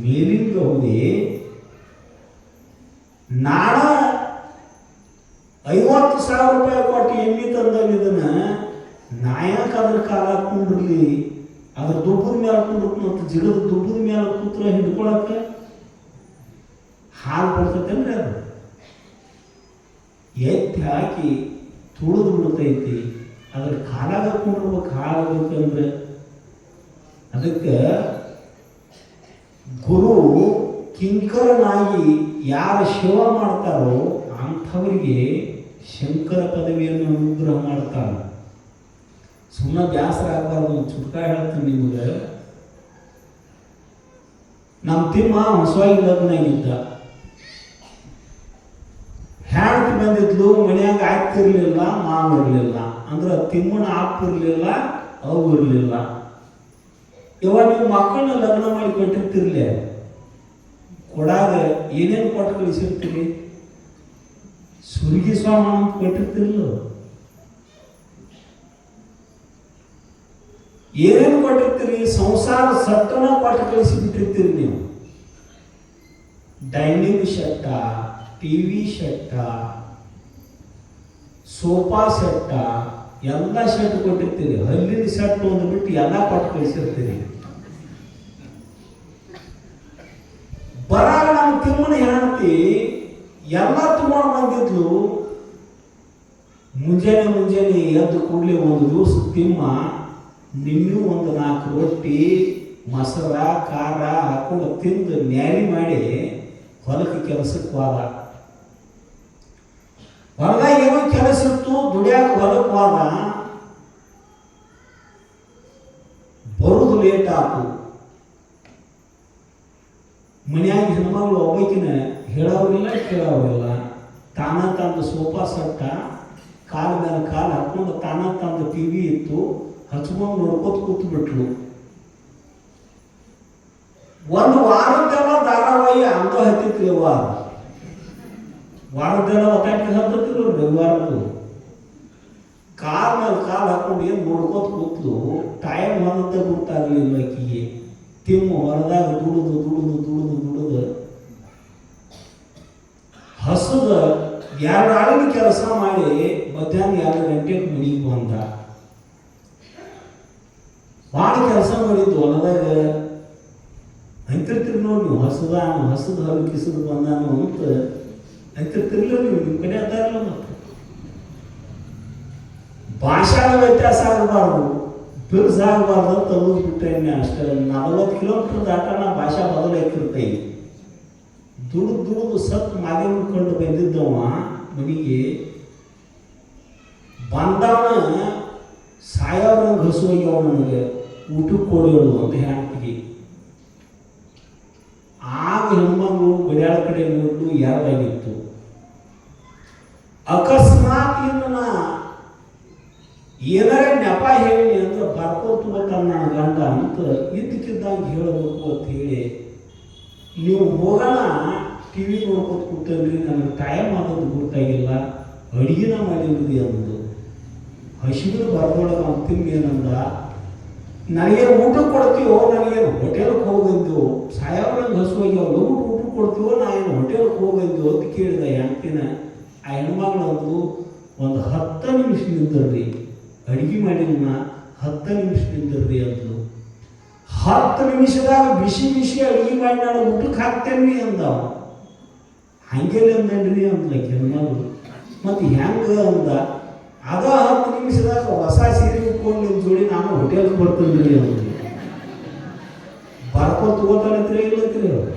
ಮೇಲಿಂಗವುದೇ. ನಾಣ 50,000 ರೂಪಾಯಿ ಕೊಟ್ಟು ಎಮ್ಮಿ ತಂದಲ್ಲಿ ಇದನ್ನ ನಾಯಕ ಅದ್ರ ಕಾಲ ಹಾಕೊಂಡಿರ್ಲಿ, ಅದ್ರ ದುಬ್ಬದ ಮೇಲೆ ಹಾಕೊಂಡು ಮತ್ತು ಜಿಗದ ದುಬ್ಬದ ಮೇಲೆ ಕೂತ್ರ ಹಿಡ್ಕೊಳಕ್ಕೆ ಹಾಲು ಕೊಡ್ತೈತೇನ್ರಿ. ಅದು ಎತ್ತಿ ಹಾಕಿ ತುಳಿದು ಬಿಡ್ತೈತಿ. ಅದ್ರ ಕಾಲಾಗ ಹಾಕೊಂಡಿರ್ಬೇಕು ಹಾಲು ಬೇಕಂದ್ರೆ. ಅದಕ್ಕೆ ಗುರು ಕಿಂಕರನಾಗಿ ಯಾರು ಸೇವಾ ಮಾಡ್ತಾರೋ ಅಂಥವರಿಗೆ ಶಂಕರ ಪದವಿಯನ್ನು ಅನುಗ್ರಹ ಮಾಡ್ತಾರೆ. ಸುಮ್ಮನೆ ಬ್ಯಾಸರ ಆಗಬಾರ್ದು. ಚುಟ್ಕ ಹೇಳ್ತೀನಿ ನಿಮಗೆ. ನಮ್ಮ ತಿಮ್ಮ ಹೊಸವಾಗಿ ಲಗ್ನಾಗಿದ್ದ. ಹೆಣ್ತಿ ಬಂದಿದ್ಲು, ಮನ್ಯಾಗ ಆಗ್ತಿರ್ಲಿಲ್ಲ, ಮಾವು ಇರಲಿಲ್ಲ. ಅಂದ್ರೆ ತಿಮ್ಮನ ಆಪ್ ಇರಲಿಲ್ಲ, ಅವು ಇರಲಿಲ್ಲ. ಇವಾಗ ನೀವು ಮಕ್ಕಳನ್ನ ಲಗ್ನ ಮಾಡಿ ಕೊಟ್ಟಿರ್ತಿರ್ಲಿ, ಕೊಡಾಗ ಏನೇನು ಕೊಟ್ಟು ಕಳಿಸಿರ್ತೀರಿ? ಸುರ್ಗಿ ಸ್ವಾಮ ಅಂತ ಕೊಟ್ಟಿರ್ತಿರ್ಲು, ಏನೇನು ಕೊಟ್ಟಿರ್ತೀರಿ? ಸಂಸಾರ ಸಟ್ಟನ ಕೊಟ್ಟು ಕಳಿಸಿಬಿಟ್ಟಿರ್ತೀರಿ ನೀವು. ಡೈನಿಂಗ್ ಸೆಟ್ಟ, ಟಿವಿ ಸೆಟ್ಟ, ಸೋಫಾ ಸೆಟ್ಟ, ಎಲ್ಲ ಸೆಟ್ ಕೊಟ್ಟಿರ್ತೀರಿ. ಹಲ್ಲಿನ ಸೆಟ್ ಒಂದು ಬಿಟ್ಟು ಎಲ್ಲ ಕೊಟ್ಟು ಕಳಿಸಿರ್ತೀರಿ. ಬರಾಗ ನಮ್ಮ ತಿಮ್ಮನ ಹೆಂಡತಿ ಎಲ್ಲ ತಗೊಂಡು ಬಂದಿದ್ಲು. ಮುಂಜಾನೆ ಎದ್ದು ಕೂಡಲೇ ಒಂದು ದಿವಸ ತಿಮ್ಮ ನಿನ್ನೂ ಒಂದು 4 ರೊಟ್ಟಿ ಮೊಸರ ಖಾರ ಹಾಕೊಂಡು ತಿಂದು ನ್ಯಾರಿ ಮಾಡಿ ಹೊಲಕ್ಕೆ ಕೆಲಸಕ್ಕೆ ಹೋದ. ಹೊಲದಾಗ ಏನೋ ಕೆಲಸ ಇತ್ತು, ದುಡಿಯಾಕ ಹೊಲಕ್ಕೆ ಹೋದ. ಬರುದು ಲೇಟ್ ಆಯ್ತು. ಮನ್ಯಾಗ ಹೆಣ್ಮಗಳು ಒಬ್ಬಕಿನ ಹೇಳೋರಿಲ್ಲ ಕೇಳೋರಿಲ್ಲ. ತಾನ ತಂದು ಸೋಫಾ ಸಟ್ಟ ಕಾಲ ಮೇಲೆ ಕಾಲು ಹಾಕೊಂಡು ತಾನ ತಂದು ಟಿವಿ ಇತ್ತು ಹಚ್ಕೊಂಡು ನೋಡ್ಕೋತ ಕೂತು ಬಿಟ್ಲು. ಒಂದು ವಾರದ್ದೆಲ್ಲ ಧಾರಾವಾಹಿ ಅಂಗ ಹತ್ತಿತ್ರಿ. ವಾರದ್ದೆಲ್ಲ ಒತ್ತಾಟಿ ಹತ್ತಿದ್ರು ರವಿವಾರದ್ದು. ಕಾಲ ಮೇಲೆ ಕಾಲು ಹಾಕೊಂಡು ಏನು ನೋಡ್ಕೋತ ಕೂತ್ಲು. ಟೈಮ್ ಹೊರದ್ದೆ ಗೊತ್ತಾಗಲಿಲ್ಲ ಆಕಿಗೆ. ತಿಮ್ಮ ಹೊರದಾಗ ದುಡಿದು ಹಸದ 2 ಆಳಿನ ಕೆಲಸ ಮಾಡಿ ಮಧ್ಯಾಹ್ನ 2 ಗಂಟೆಗೆ ಮನೆಗೆ ಬಂದ. ಭಾಳ ಕೆಲಸ ಮಾಡಿದ್ದು ಹೊಲದಾಗ. ಅಂತಿರ್ತೀರಿ ನೋಡಿ ನೀವು, ಹಸದ ಹೊಲ ಕಿಸದು ಬಂದಾನು ಅಂತ ಅಂತಿರ್ತಿರ್ಲಿಲ್ಲ ನೀವು. ನಿಮ್ಮ ಕಡೆ ಅದಾರಲ್ಲ. ಮತ್ತು ಭಾಷಾದ ವ್ಯತ್ಯಾಸ ಆಗಬಾರ್ದು, ಬಿರ್ಸ್ ಆಗಬಾರ್ದು ಅಂತ ಅನ್ನೋದ್ಬಿಟ್ರೆ ಅಷ್ಟೇ. 40 ಕಿಲೋಮೀಟರ್ ದಾಟನ ಭಾಷಾ ಬದಲಾಕಿರ್ತೈತಿ. ದುಡಿದು ಸತ್ ಮಾಗೆ ಮುಟ್ಕೊಂಡು ಬಂದಿದ್ದವ ಮನೆಗೆ ಬಂದವನ ಸಾಯೋರಂಗೆ ಹಸುವಾಗ್ಯವ. ನನಗೆ ಊಟಕ್ಕೆ ಕೊಡೋಳು ಅಂತ ಹೆಂಡತಿಗೆ. ಆಗ ಹೆಣ್ಮಗಳು ಗಡಿಯಾಳ ಕಡೆ ನೋಡ್ಲು ಯಾರಾಗಿತ್ತು. ಅಕಸ್ಮಾತ್ ಇನ್ನು ಏನಾರ ನೆಪ ಹೇಳಿ ಅಂದ್ರೆ ಬರ್ಕೋತಬೇಕನ್ನ ನನ್ನ ಗಂಡ ಅಂತ ಇದ್ದಕ್ಕಿದ್ದಂಗೆ ಹೇಳಬೇಕು ಅಂತ ಹೇಳಿ, ನೀವು ಹೋಗೋಣ ಟಿವಿ ನೋಡ್ಕೊತ ಕೂತಲ್ರಿ, ನನಗೆ ಟೈಮ್ ಆಗೋದು ಗೊತ್ತಾಗಿಲ್ಲ, ಅಡುಗೆನ ಮಾಡಿದ್ರಿ ಅಂದು. ಹಸಿರು ಬರ್ದೊಳಗೆ ಅವ್ನು ತಿಂದೇನಂದ, ನನಗೇನು ಊಟಕ್ಕೆ ಕೊಡ್ತೀವೋ, ನನಗೇನು ಹೋಟೆಲ್ಗೆ ಹೋಗಂದು ಸಾಯೋರಂಗೆ ಹಸುವಾಗಿ ಅವ್ರು ಊಟಕ್ಕೆ ಕೊಡ್ತೀವೋ, ನಾ ಏನು ಹೋಟೆಲ್ಗೆ ಹೋಗಂದು ಅಂತ ಕೇಳಿದ ಹೆಂಡ್ತಿನ. ಆ ಹೆಣ್ಮಗಳು ಅಂದು ಒಂದು 10 ನಿಮಿಷ ನಿಂದರ್ರಿ, ಅಡುಗೆ ಮಾಡಿನ 10 ನಿಮಿಷ ನಿಂದರ್ರಿ ಅಂದ್ಲು. 10 ನಿಮಿಷದಾಗ ಬಿಸಿ ಅಡುಗೆ ಮಾಡಿ ನಾನು ಊಟಕ್ಕೆ ಹಾಕ್ತೇನೆ ಅಂದವ. ಹಂಗೆಲ್ಲ ಅಂದ್ರಿ ಅಂದ್ಲ ಹೆಣ್ಮಗಳು. ಮತ್ತು ಹೆಂಗೆ ಅಂದ, ಅದ 10 ನಿಮಿಷದಾಗ ಹೊಸ ಸೀರೆ ಉಟ್ಕೊಂಡು ನಿಮ್ಮ ಜೋಡಿ ನಾನು ಹೋಟೆಲ್ಗೆ ಬರ್ತೀನಿ ರೀ ಅವ್ರು ಬರ್ಕೊಂಡು ತಗೋತಾನಂತ್ರಿ ಇಲ್ಲಂತ್ರಿ ಅವ್ರು.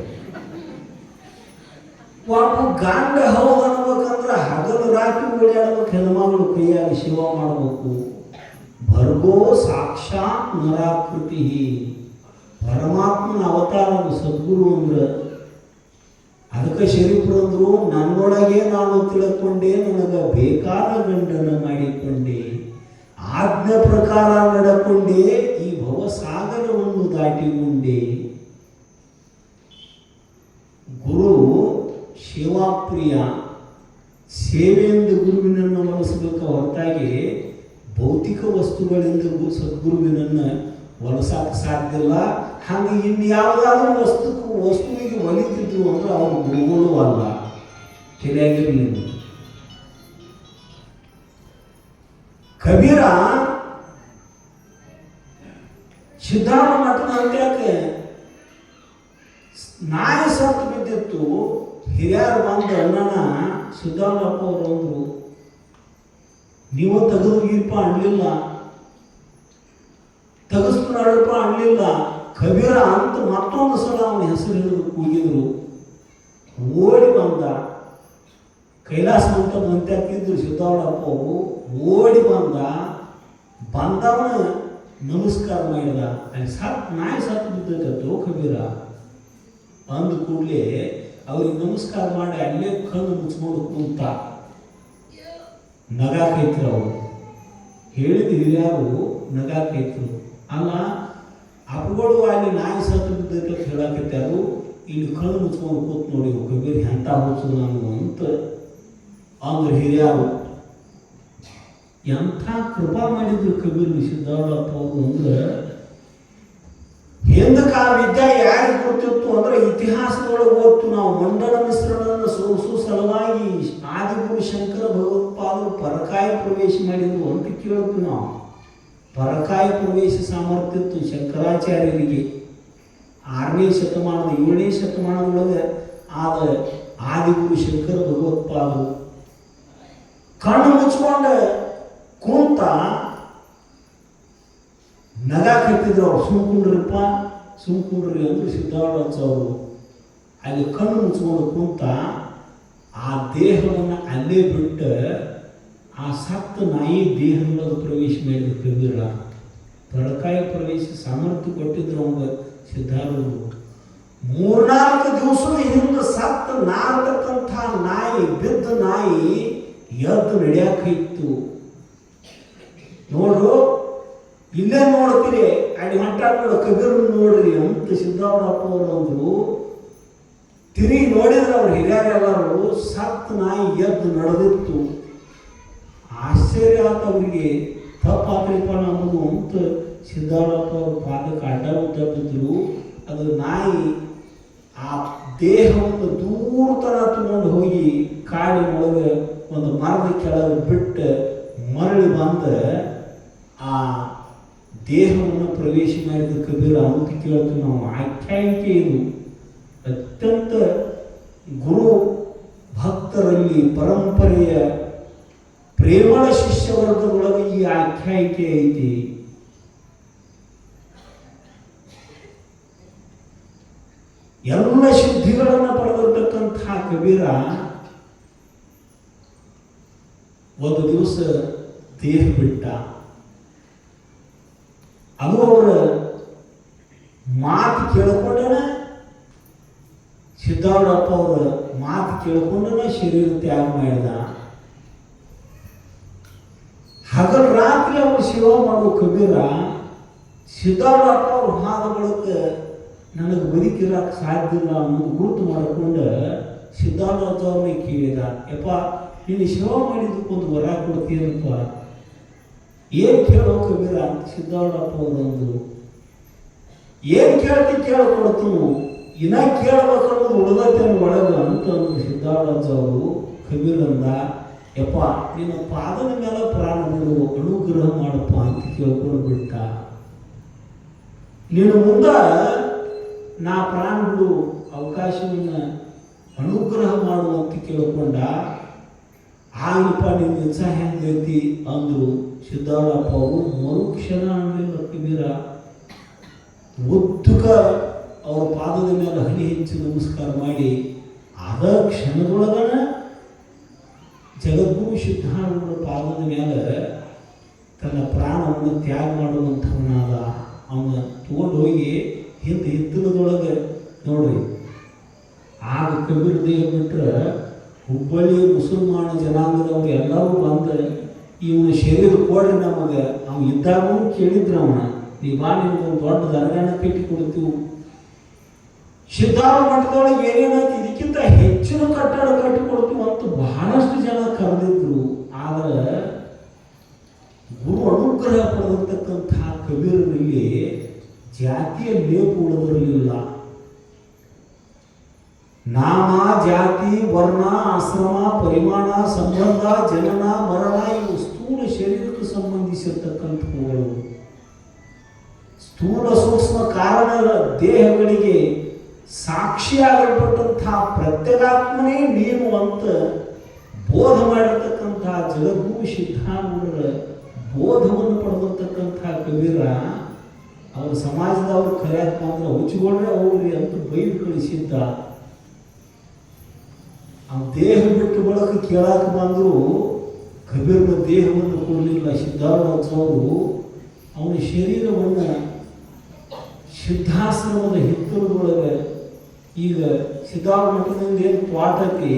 ಒಬ್ಬ ಗಂಡ ಹೌದು ಅನ್ಬೇಕಂದ್ರೆ ಹಗಲು ರಾತ್ರಿ ಓಡಾಡ್ಬೇಕು, ಹೆಣ್ಮಗಳು ಕೈಯಾಗಿ ಶಿವ ಮಾಡಬೇಕು. ಭರ್ಗೋ ಸಾಕ್ಷಾತ್ ನರಾಕೃತಿ, ಪರಮಾತ್ಮನ ಅವತಾರದ ಸದ್ಗುರು ಅಂದ್ರೆ. ಅದಕ್ಕೆ ಶರೀಫರು ಅಂದ್ರು, ನನ್ನೊಳಗೆ ನಾನು ತಿಳ್ಕೊಂಡೆ, ನನಗೆ ಬೇಕಾದ ಗಂಡನ ಮಾಡಿಕೊಂಡೆ, ಆಜ್ಞೆ ಪ್ರಕಾರ ನಡಕೊಂಡೆ, ಈ ಭವಸಾಗರವನ್ನು ದಾಟಿಕೊಂಡೆ. ಗುರು ಸೇವಾಪ್ರಿಯ, ಸೇವೆಯಿಂದ ಗುರುವಿನನ್ನು ಒಲಿಸಬೇಕ ಹೊರತಾಗಿ ಭೌತಿಕ ವಸ್ತುಗಳಿಂದ ಸದ್ಗುರುವಿನನ್ನು ಒಲಿಸಕ್ಕೆ ಸಾಧ್ಯ ಇಲ್ಲ. ಹಾಗೆ ಇನ್ಯಾವುದಾದ್ರೂ ವಸ್ತುವಿಗೆ ಒಲಿತಿದ್ರು ಅಂದ್ರೆ ಅವರು ಗುರುಗಳು ಅಲ್ಲ. ತಿಳಿಯಾಗಿರಲಿಲ್ಲ. ಕಬೀರ ಸಿದ್ಧಾರ್ಥ ಮಠದ ಅಂತ್ಯಕ್ಕೆ ನಾಯಿ ಸತ್ತು ಬಿದ್ದಿತ್ತು. ಹಿರಿಯರು ಬಂದ ಅಣ್ಣನ ಸಿದ್ಧಾರ್ಥಪ್ಪ ಅವರು ಅಂದರು, ನೀವು ತೆಗೆದುಗೀರ್ಪ ಅನ್ಲಿಲ್ಲ, ತೆಗೆಸ್ತು ಅನ್ಲಿಲ್ಲ. ಕಬೀರ ಅಂತ ಮತ್ತೊಂದು ಸಲ ಅವನ ಹೆಸರು ಹಿಡಿದು ಕೂಗಿದ್ರು. ಓಡಿ ಬಂದ. ಕೈಲಾಸ ಅಂತ ಅಂತ್ಯಕ್ಕಿದ್ರು ಸಿದ್ಧಾರ್ಥಪ್ಪ ಅವರು. ಓಡಿ ಬಂದವನ ನಮಸ್ಕಾರ ಮಾಡಿದ. ಅಲ್ಲಿ ನಾಯಿ ಸತ್ತು ಬಿದ್ದೈತೋ ಕಬೀರ. ಅಂದ ಕೂಡಲೇ ಅವ್ರಿಗೆ ನಮಸ್ಕಾರ ಮಾಡಿ ಅಲ್ಲೇ ಕಣ್ಣು ಮುಚ್ಕೊಂಡು ಕೂತ. ನಗಾಕೈತ್ರು ಅವರು. ಹೇಳಿದ ಹಿರಿಯರು ನಗಾಕೈತ್ರು. ಅಲ್ಲ, ಅಪ್ಪಗಳು ಅಲ್ಲಿ ನಾಯಿ ಸತ್ತು ಬಿದ್ದೈತೆ ಅಂತ ಹೇಳಕೈತಾರು, ಇಲ್ಲಿ ಕಣ್ಣು ಮುಚ್ಕೊಂಡು ಕೂತ್ ನೋಡಿ ಕಬೀರ್ ಎಂತ ಹುಚ್ಚು ನಾನು ಅಂತ ಅಂದ್ರೆ ಹಿರಿಯರು. ಎಂಥ ಕೃಪಾ ಮಾಡಿದ್ರು ಕಬೀರ್ ಸಿದ್ಧಾರ್ಥಪ್ಪ ಅವರು ಅಂದ್ರೆ. ಹಿಂದಕ್ಕೆ ಆ ವಿದ್ಯೆ ಯಾರಿಗೆ ಕೊಡ್ತಿತ್ತು ಅಂದ್ರೆ ಇತಿಹಾಸದೊಳಗೆ ಓದ್ತು ನಾವು. ಮಂಡಲ ಮಿಶ್ರಣವನ್ನು ಸೋಸು ಸಲುವಾಗಿ ಆದಿಗುರು ಶಂಕರ ಭಗವತ್ಪಾದರು ಪರಕಾಯ ಪ್ರವೇಶ ಮಾಡಿದ್ರು ಅಂತ ಕೇಳ್ತು ನಾವು. ಪರಕಾಯ ಪ್ರವೇಶ ಸಾಮರ್ಥ್ಯ ಇತ್ತು ಶಂಕರಾಚಾರ್ಯರಿಗೆ. 6ನೇ ಶತಮಾನದ 7ನೇ ಶತಮಾನದೊಳಗೆ ಆದ ಆದಿಗುರು ಶಂಕರ ಭಗವತ್ಪಾದರು ಕಣ್ಣು ಮುಚ್ಕೊಂಡ ಕುಂತ ನಗಾಕತ್ತಿದ್ರು ಅವ್ರು. ಸುಮ್ಕುಂಡ್ರಿ ಅಂದ್ರೆ ಸಿದ್ಧಾರ್ಥ ಅವರು ಅಲ್ಲಿ ಕಣ್ಣು ಮುಚ್ಕೊಂಡು ಕುಂತ ಆ ದೇಹವನ್ನು ಅಲ್ಲೇ ಬಿಟ್ಟು ಆ ಸತ್ತ ನಾಯಿ ದೇಹದೊಳಗೆ ಪ್ರವೇಶ ಮಾಡಿದ್ರು ಕಬೀರ. ಪರಕಾಯ ಪ್ರವೇಶ ಸಾಮರ್ಥ್ಯ ಕೊಟ್ಟಿದ್ರು ಅವಂಗ ಸಿದ್ಧಾರೂಢರು. 3-4 ದಿವಸದ ಹಿಂದೆ ಸತ್ತ ನಾರ್ತಕ್ಕಂಥ ನಾಯಿ, ಬಿದ್ದ ನಾಯಿ ಎದ್ದು ನಡೆಯಾಕಿತ್ತು. ನೋಡು, ಇಲ್ಲೇ ನೋಡ್ತೀರಿ, ಅಲ್ಲಿ ಹೊಂಟ ನೋಡು ಕಬೀರನ್ನು ನೋಡ್ರಿ ಅಂತ ಸಿದ್ಧಾರೂಢಪ್ಪ ಅವರು ಅಂದ್ರು. ತಿರುಗಿ ನೋಡಿದ್ರೆ ಅವ್ರು ಹಿರಿಯರೆಲ್ಲರೂ ಸತ್ತ ನಾಯಿ ಎದ್ದು ನಡೆದಿತ್ತು. ಆಶ್ಚರ್ಯ ಆತ ಅವರಿಗೆ. ತಪ್ಪಾತ್ರಿಪ ನಮ್ಮದು ಅಂತ ಸಿದ್ಧಾರೂಢಪ್ಪ ಅವರು ಪಾದಕ್ಕೆ ಅಡ್ಡ ಬಿದ್ದರು. ಅದು ನಾಯಿ ಆ ದೇಹವನ್ನು ದೂರತನ ತಗೊಂಡು ಹೋಗಿ ಕಾಡಿನೊಳಗೆ ಒಂದು ಮರದ ಕೆಳಗೆ ಬಿಟ್ಟು ಮರಳಿ ಬಂದ ಆ ದೇಹವನ್ನು ಪ್ರವೇಶ ಮಾಡಿದ ಕಬೀರ ಅಂತ ಕೇಳ್ತೀವಿ ನಾವು. ಆಖ್ಯಾಯಿಕೆ ಇದು. ಅತ್ಯಂತ ಗುರು ಭಕ್ತರಲ್ಲಿ ಪರಂಪರೆಯ ಪ್ರೇಮಳ ಶಿಷ್ಯ ವರ್ಗದೊಳಗೆ ಈ ಆಖ್ಯಾಯಿಕೆ ಐತಿ. ಎಲ್ಲ ಸಿದ್ಧಿಗಳನ್ನು ಪಡೆದಿರ್ತಕ್ಕಂಥ ಕಬೀರ ಒಂದು ದಿವಸ ದೇಹ ಬಿಟ್ಟ. ಅದು ಅವರ ಮಾತು ಕೇಳಿಕೊಂಡನ, ಸಿದ್ಧಾರೂಢಪ್ಪ ಅವರ ಮಾತು ಕೇಳಿಕೊಂಡನ ಶರೀರ ತ್ಯಾಗ ಮಾಡಿದ. ಹಗಲು ರಾತ್ರಿ ಅವರು ಸೇವಾ ಮಾಡೋ ಕಬೀರ ಸಿದ್ಧಾರೂಢಪ್ಪ ಅವ್ರ ಹಾದ ಬಳಿಕ ನನಗೆ ಬದುಕಿರಕ್ಕೆ ಸಾಧ್ಯ ಇಲ್ಲ ಅನ್ನೋದು ಗುರುತು ಮಾಡಿಕೊಂಡು ಸಿದ್ಧಾರೂಢ ಅವ್ರನ್ನೇ ಕೇಳಿದ, ಯಪ್ಪ ನೀನು ಸೇವಾ ಮಾಡಿದ್ದಕ್ಕೊಂದು ವರ ಕೊಡ್ತೀನಪ್ಪ, ಏನು ಕೇಳೋ ಕಬೀರ ಅಂತ ಸಿದ್ಧಾರೂಢಪ್ಪ ಅವರಂದ್ರು. ಏನು ಕೇಳ್ತಿ ಕೇಳ್ಕೊಡ್ತೀವಿ, ಇನ್ನ ಕೇಳಬೇಕನ್ನೋದು ಉಳಿದತ್ತೇನು ಒಳಗೆ ಅಂತಂದು ಸಿದ್ಧಾರೂಢ ಅವರು ಕಬೀರಂದ, ಯಪ್ಪ ನಿನ್ನ ಪಾದದ ಮೇಲೆ ಪ್ರಾಣ ಬಿಡು, ಅನುಗ್ರಹ ಮಾಡಪ್ಪ ಅಂತ ಕೇಳ್ಕೊಂಡು ಬಿಟ್ಟ. ನೀನು ಮುಂದೆ ನಾ ಪ್ರಾಣ ಬಿಡು ಅವಕಾಶವನ್ನು ಅನುಗ್ರಹ ಮಾಡುವಂತ ಕೇಳಿಕೊಂಡ. ಆಗಪ್ಪ ನಿನ್ನ ಉತ್ಸಾಹ ಹೆಂಗೈತಿ ಅಂದರು. ಸಿದ್ದಾರಪ್ಪ ಅವರು ಮರುಕ್ಷಣ ಅನ್ನಲಿಲ್ಲ ಕಬೀರ. ಉದ್ದಕ ಅವರ ಪಾದದ ಮೇಲೆ ಹನಿ ಹೆಚ್ಚಿ ನಮಸ್ಕಾರ ಮಾಡಿ ಅದ ಕ್ಷಣದೊಳಗನ ಜಗದ್ಗುರು ಸಿದ್ಧಾರೂಢರ ಪಾದದ ಮೇಲೆ ತನ್ನ ಪ್ರಾಣವನ್ನು ತ್ಯಾಗ ಮಾಡುವಂಥವನಾದ. ಅವನ ತಗೊಂಡು ಹೋಗಿ ಹಿತ್ತಲದೊಳಗೆ ನೋಡ್ರಿ. ಆಗ ಕಬೀರ್ ದೇಹ ಬಿಟ್ಟರೆ ಹುಬ್ಬಳ್ಳಿಯ ಮುಸಲ್ಮಾನ ಜನಾಂಗದವ್ರು ಎಲ್ಲರೂ ಬಂದು ಇವನ ಶರೀರ ಕೊಡ್ರಿ ನಮಗೆ. ಅವ ಇದ್ದಾಗೂ ಕೇಳಿದ್ರು ಅವನ, ನೀ ಬಾ ನಿಮ್ಗೊಂದು ದೊಡ್ಡ ದರ್ಗಾನ ಕಟ್ಟಿ ಕೊಡ್ತೀವಿ. ಸಿದ್ಧಾರೂಢ ಮಠದೊಳಗೆ ಏನೇನಾಯ್ತು, ಇದಕ್ಕಿಂತ ಹೆಚ್ಚಿನ ಕಟ್ಟಡ ಕಟ್ಟಿಕೊಡ್ತೀವಿ ಅಂತ ಬಹಳಷ್ಟು ಜನ ಕರೆದಿದ್ರು. ಆದರೆ ಗುರು ಅನುಗ್ರಹ ಪಡೆದಿರ್ತಕ್ಕಂಥ ಕಬೀರನಲ್ಲಿ ಜಾತಿಯ ಲೇಪ ಉಳಿದಿರಲಿಲ್ಲ. ನಾಮ, ಜಾತಿ, ವರ್ಣ, ಆಶ್ರಮ, ಪರಿಮಾಣ, ಸಂಬಂಧ, ಜನನ, ಮರಣ ಇವು ಸ್ಥೂಲ ಶರೀರಕ್ಕೆ ಸಂಬಂಧಿಸಿರ್ತಕ್ಕಂಥವುಗಳು. ಸ್ಥೂಲ ಸೂಕ್ಷ್ಮ ಕಾರಣ ದೇಹಗಳಿಗೆ ಸಾಕ್ಷಿಯಾಗಲ್ಪಟ್ಟಂತಹ ಪ್ರತ್ಯೇಕಾತ್ಮನೇ ನೀನು ಅಂತ ಬೋಧ ಮಾಡಿರ್ತಕ್ಕಂತಹ ಜಗದ್ಗುರು ಸಿದ್ಧಾರೂಢರ ಬೋಧವನ್ನು ಪಡೆದಿರ್ತಕ್ಕಂಥ ಕಬೀರ ಅವರ ಸಮಾಜದವರು ಕರೆಯಪ್ಪ ಅಂದ್ರೆ ಹುಚ್ಚಿಕೊಂಡ್ರೆ ಹೋಗ್ರಿ ಅಂತ ಬೈದು ಕಳಿಸಿದ್ದ. ಆ ದೇಹ ಬಿಟ್ಟು ಬಳಕ ಕೇಳಕ್ಕೆ ಬಂದರೂ ಕಬೀರನ ದೇಹವನ್ನು ಕೊಡಲಿಲ್ಲ ಸಿದ್ಧಾರೂಢರು. ಅವನ ಶರೀರವನ್ನು ಸಿದ್ಧಾಶ್ರಮದ ಹಿತ್ತಲದೊಳಗೆ ಈಗ ಸಿದ್ಧಾರೂಢ ಮಠದಿಂದ ಏನು ತ್ವಾಟಕ್ಕೆ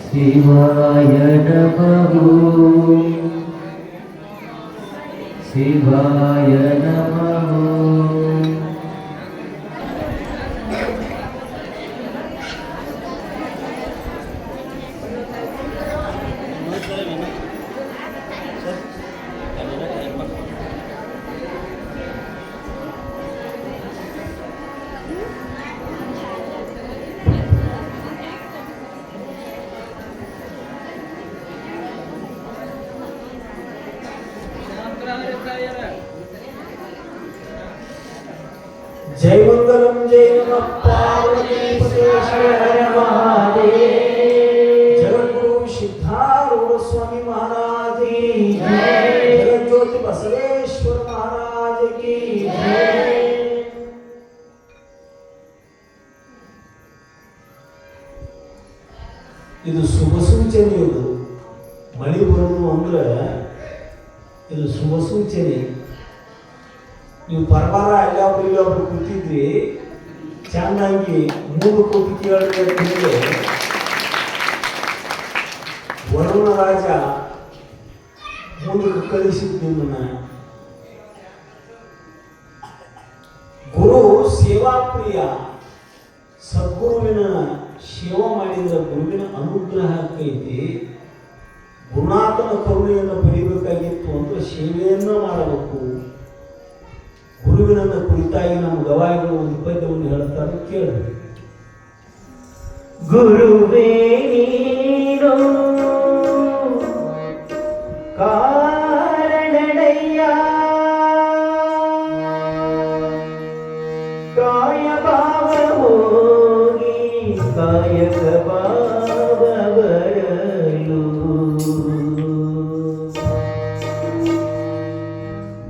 ಶಿವಾಯ ನಮಃ ಶಿವಾಯ ನಮಃ. जय मंगलम जय नमः पार्वती हर महादेव। जगद्गुरु सिद्धारूढ़ स्वामी महाराज की जय। जगज्योति बसवेश्वर महाराज की जय। ಇದು ಶುಭ ಸೂಚನೆ. ಇದು ಮಳೆ ಬರೋದು ಅಂದ್ರೆ ಇದು ಶುಭ ಸೂಚನೆ. ನೀವು ಪರವಾರ ಅಲ್ಲೊಬ್ರು ಕೂತಿದ್ರಿ, ಚೆನ್ನಾಗಿ ಮೂರು ಕೂತು ಕೇಳಿದ್ರೆ ವರುಣ ರಾಜ ಮುಂದಕ್ಕೆ ಕಳಿಸಿದ್ ನಿಮ್ಮನ್ನ. ಗುರು ಸೇವಾ ಪ್ರಿಯ, ಸದ್ಗುರುವಿನ ಸೇವಾ ಮಾಡಿದ್ರೆ ಗುರುವಿನ ಅನುಗ್ರಹ ಆಕೈತಿ. ಗುರುನಾಥನ ಕರುಣೆಯನ್ನು ಪಡಿಬೇಕಾಗಿತ್ತು ಅಂದ್ರೆ ಸೇವೆಯನ್ನ ಮಾಡಬೇಕು. ಗುರುವಿನ ಕುರಿತಾಗಿ ನಮ್ಮ ಗವಾಯಿಗಳು ಒಂದು ಪದ್ಯವನ್ನು ಹೇಳ್ತಾರೆ, ಕೇಳಿ. ಗುರುವೇ ನೀನು ಕಾರಣನಯ್ಯ, ಕಾಯ ಭಾವ ಹೋಗಿ ಕಾಯಕ ಭಾವ ಬರಲು.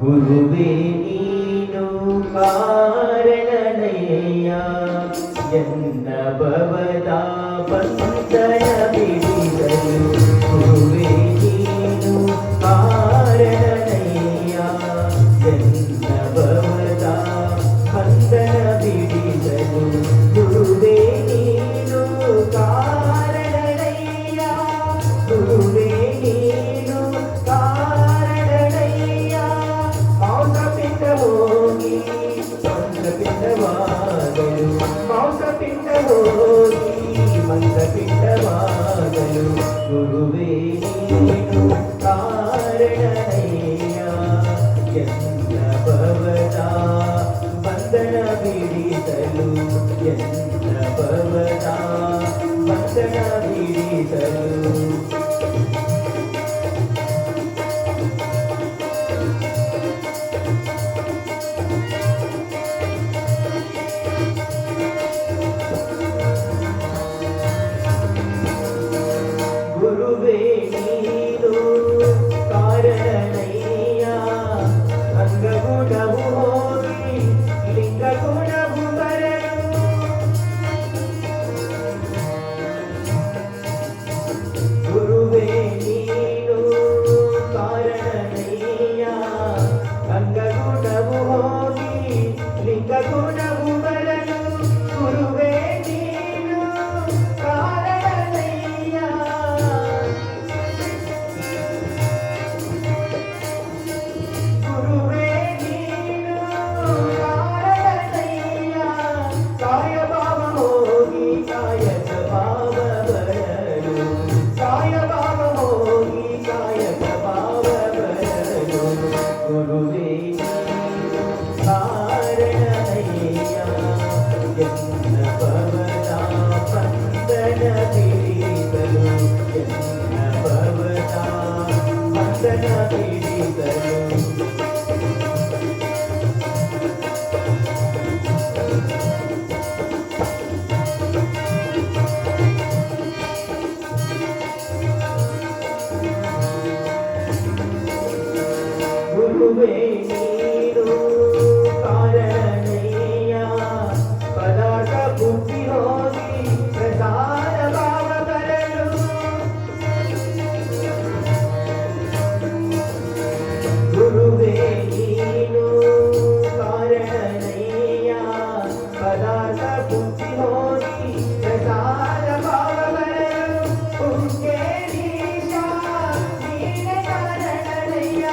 ಗುರುವೇ ಕಾರಣನಯ್ಯ ಎನ್ನ ಭವದ ಬಂಧನ ಬಿಡಿಸಲು. ಗುರುವೇ ನೀನು ಕಾರಣನಯ್ಯ ಎನ್ನ ಭವದ ಬಂಧನ ಬಿಡಿಸಲು. ಗುರುವೇ ನೀನು ಕಾರಣನಯ್ಯ, ಗುರುವೇ ನೀನು ಕಾರಣನಯ್ಯ. ಮಾಂಸಪಿಂಡ ಹೋಗಿ ಮಂತ್ರಪಿಂಡವಾಗಲು, ಮಾಂಸಪಿಂಡ ಹೋಗಿ ಮಂತ್ರಪಿಂಡವಾಗಲು. ಗುರುವೇ ನೀನು ಕಾರಣನಯ್ಯ ಎನ್ನ ಭವದ ಬಂಧನ ಬಿಡಿಸಲು, ಎನ್ನ ಭವದ ಬಂಧನ ಬಿಡಿಸಲು. ಕಾಯಕ ಭಾವ ಬರಲು ಕಾಯ ಭಾವ ಹೋಗಿ ಕಾಯಕ ಭಾವ ಬರಲು ಗುರುವೇ ಕಾರಣಯ್ಯ ಎನ್ನ ಭವದ ಬಂಧನ ಬಿಡಿಸಲು ಎನ್ನ ಭವದ ಬಂಧನ ಬಿಡಿಸಲು ಗುರುವೇ ನೀನು ಕಾರಣಯ್ಯ ಪದಾರ್ಥ ಬುದ್ಧಿ ಹೋಗಿ ಪ್ರಸಾದ ಭಾವ ಬರಲು ಗುರುವೇ ನೀನು ಕಾರಣಯ್ಯ ಪದಾರ್ಥ ಬುದ್ಧಿ ಹೋಗಿ ಪ್ರಸಾದ ಭಾವ ಬರಲು ಪುಣ್ಯೇಶ ನೀನೆ ಕಾರಣಯ್ಯ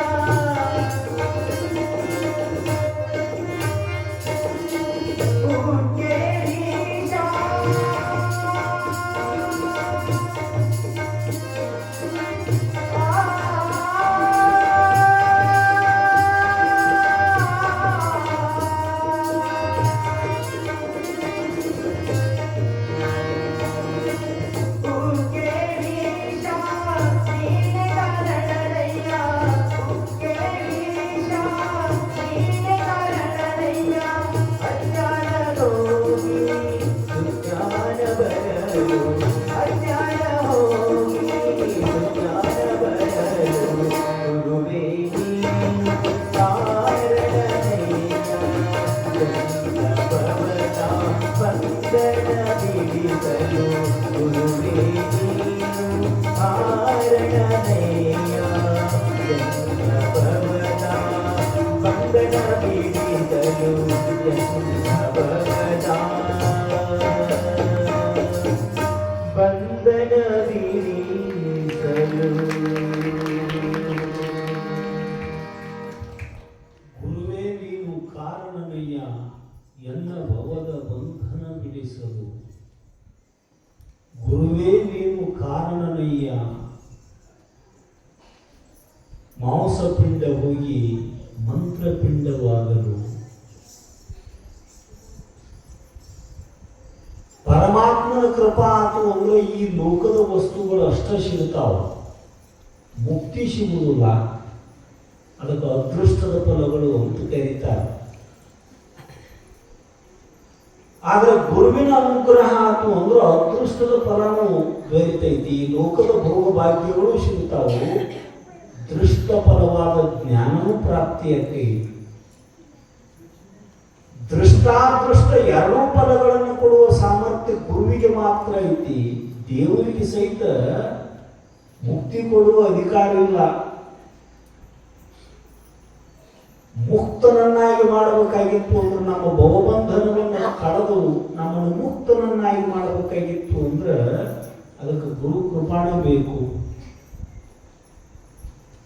ಬಂಧನ ಬಿಡಿಸಲು ಗುರುವೇ ನೀನು ಕಾರಣನಯ್ಯ ಎನ್ನ ಭವದ ಬಂಧನ ಬಿಡಿಸಲು ಗುರುವೇ ನೀನು ಕಾರಣನಯ್ಯ ಮಾಂಸಪಿಂಡ ಹೋಗಿ ಮಂತ್ರಪಿಂಡವಾಗಲು ಪರಮಾತ್ಮನ ಕೃಪಾ ಆತು ಅಂದ್ರೆ ಈ ಲೋಕದ ವಸ್ತುಗಳು ಅಷ್ಟ ಸಿಗ್ತಾವ, ಮುಕ್ತಿ ಸಿಗುವುದಿಲ್ಲ. ಅದಕ್ಕೆ ಅದೃಷ್ಟದ ಫಲಗಳು ಅಂತ ಕರೀತಾರೆ. ಆದ್ರೆ ಗುರುವಿನ ಅನುಗ್ರಹ ಆತು ಅಂದ್ರೆ ಅದೃಷ್ಟದ ಫಲನೂ ದೊರೀತೈತಿ. ಈ ಲೋಕದ ಭೋಗ ಭಾಗ್ಯಗಳು ಸಿಗ್ತಾವು, ದೃಷ್ಟ ಫಲವಾದ ಜ್ಞಾನವೂ ಪ್ರಾಪ್ತಿಯಾಗಿ ದೃಷ್ಟಾದೃಷ್ಟ ಎರಡೂ ಫಲಗಳನ್ನು ಕೊಡುವ ಸಾಮರ್ಥ್ಯ ಗುರುವಿಗೆ ಮಾತ್ರ ಐತಿ. ದೇವರಿಗೆ ಸಹಿತ ಮುಕ್ತಿ ಕೊಡುವ ಅಧಿಕಾರ ಇಲ್ಲ. ಮುಕ್ತನನ್ನಾಗಿ ಮಾಡಬೇಕಾಗಿತ್ತು ಅಂದ್ರೆ ನಮ್ಮ ಭವಬಂಧನವನ್ನು ಕಳೆದು ನಮ್ಮನ್ನು ಮುಕ್ತನನ್ನಾಗಿ ಮಾಡಬೇಕಾಗಿತ್ತು ಅಂದ್ರೆ ಅದಕ್ಕೆ ಗುರು ಕೃಪಾಣೆ ಬೇಕು.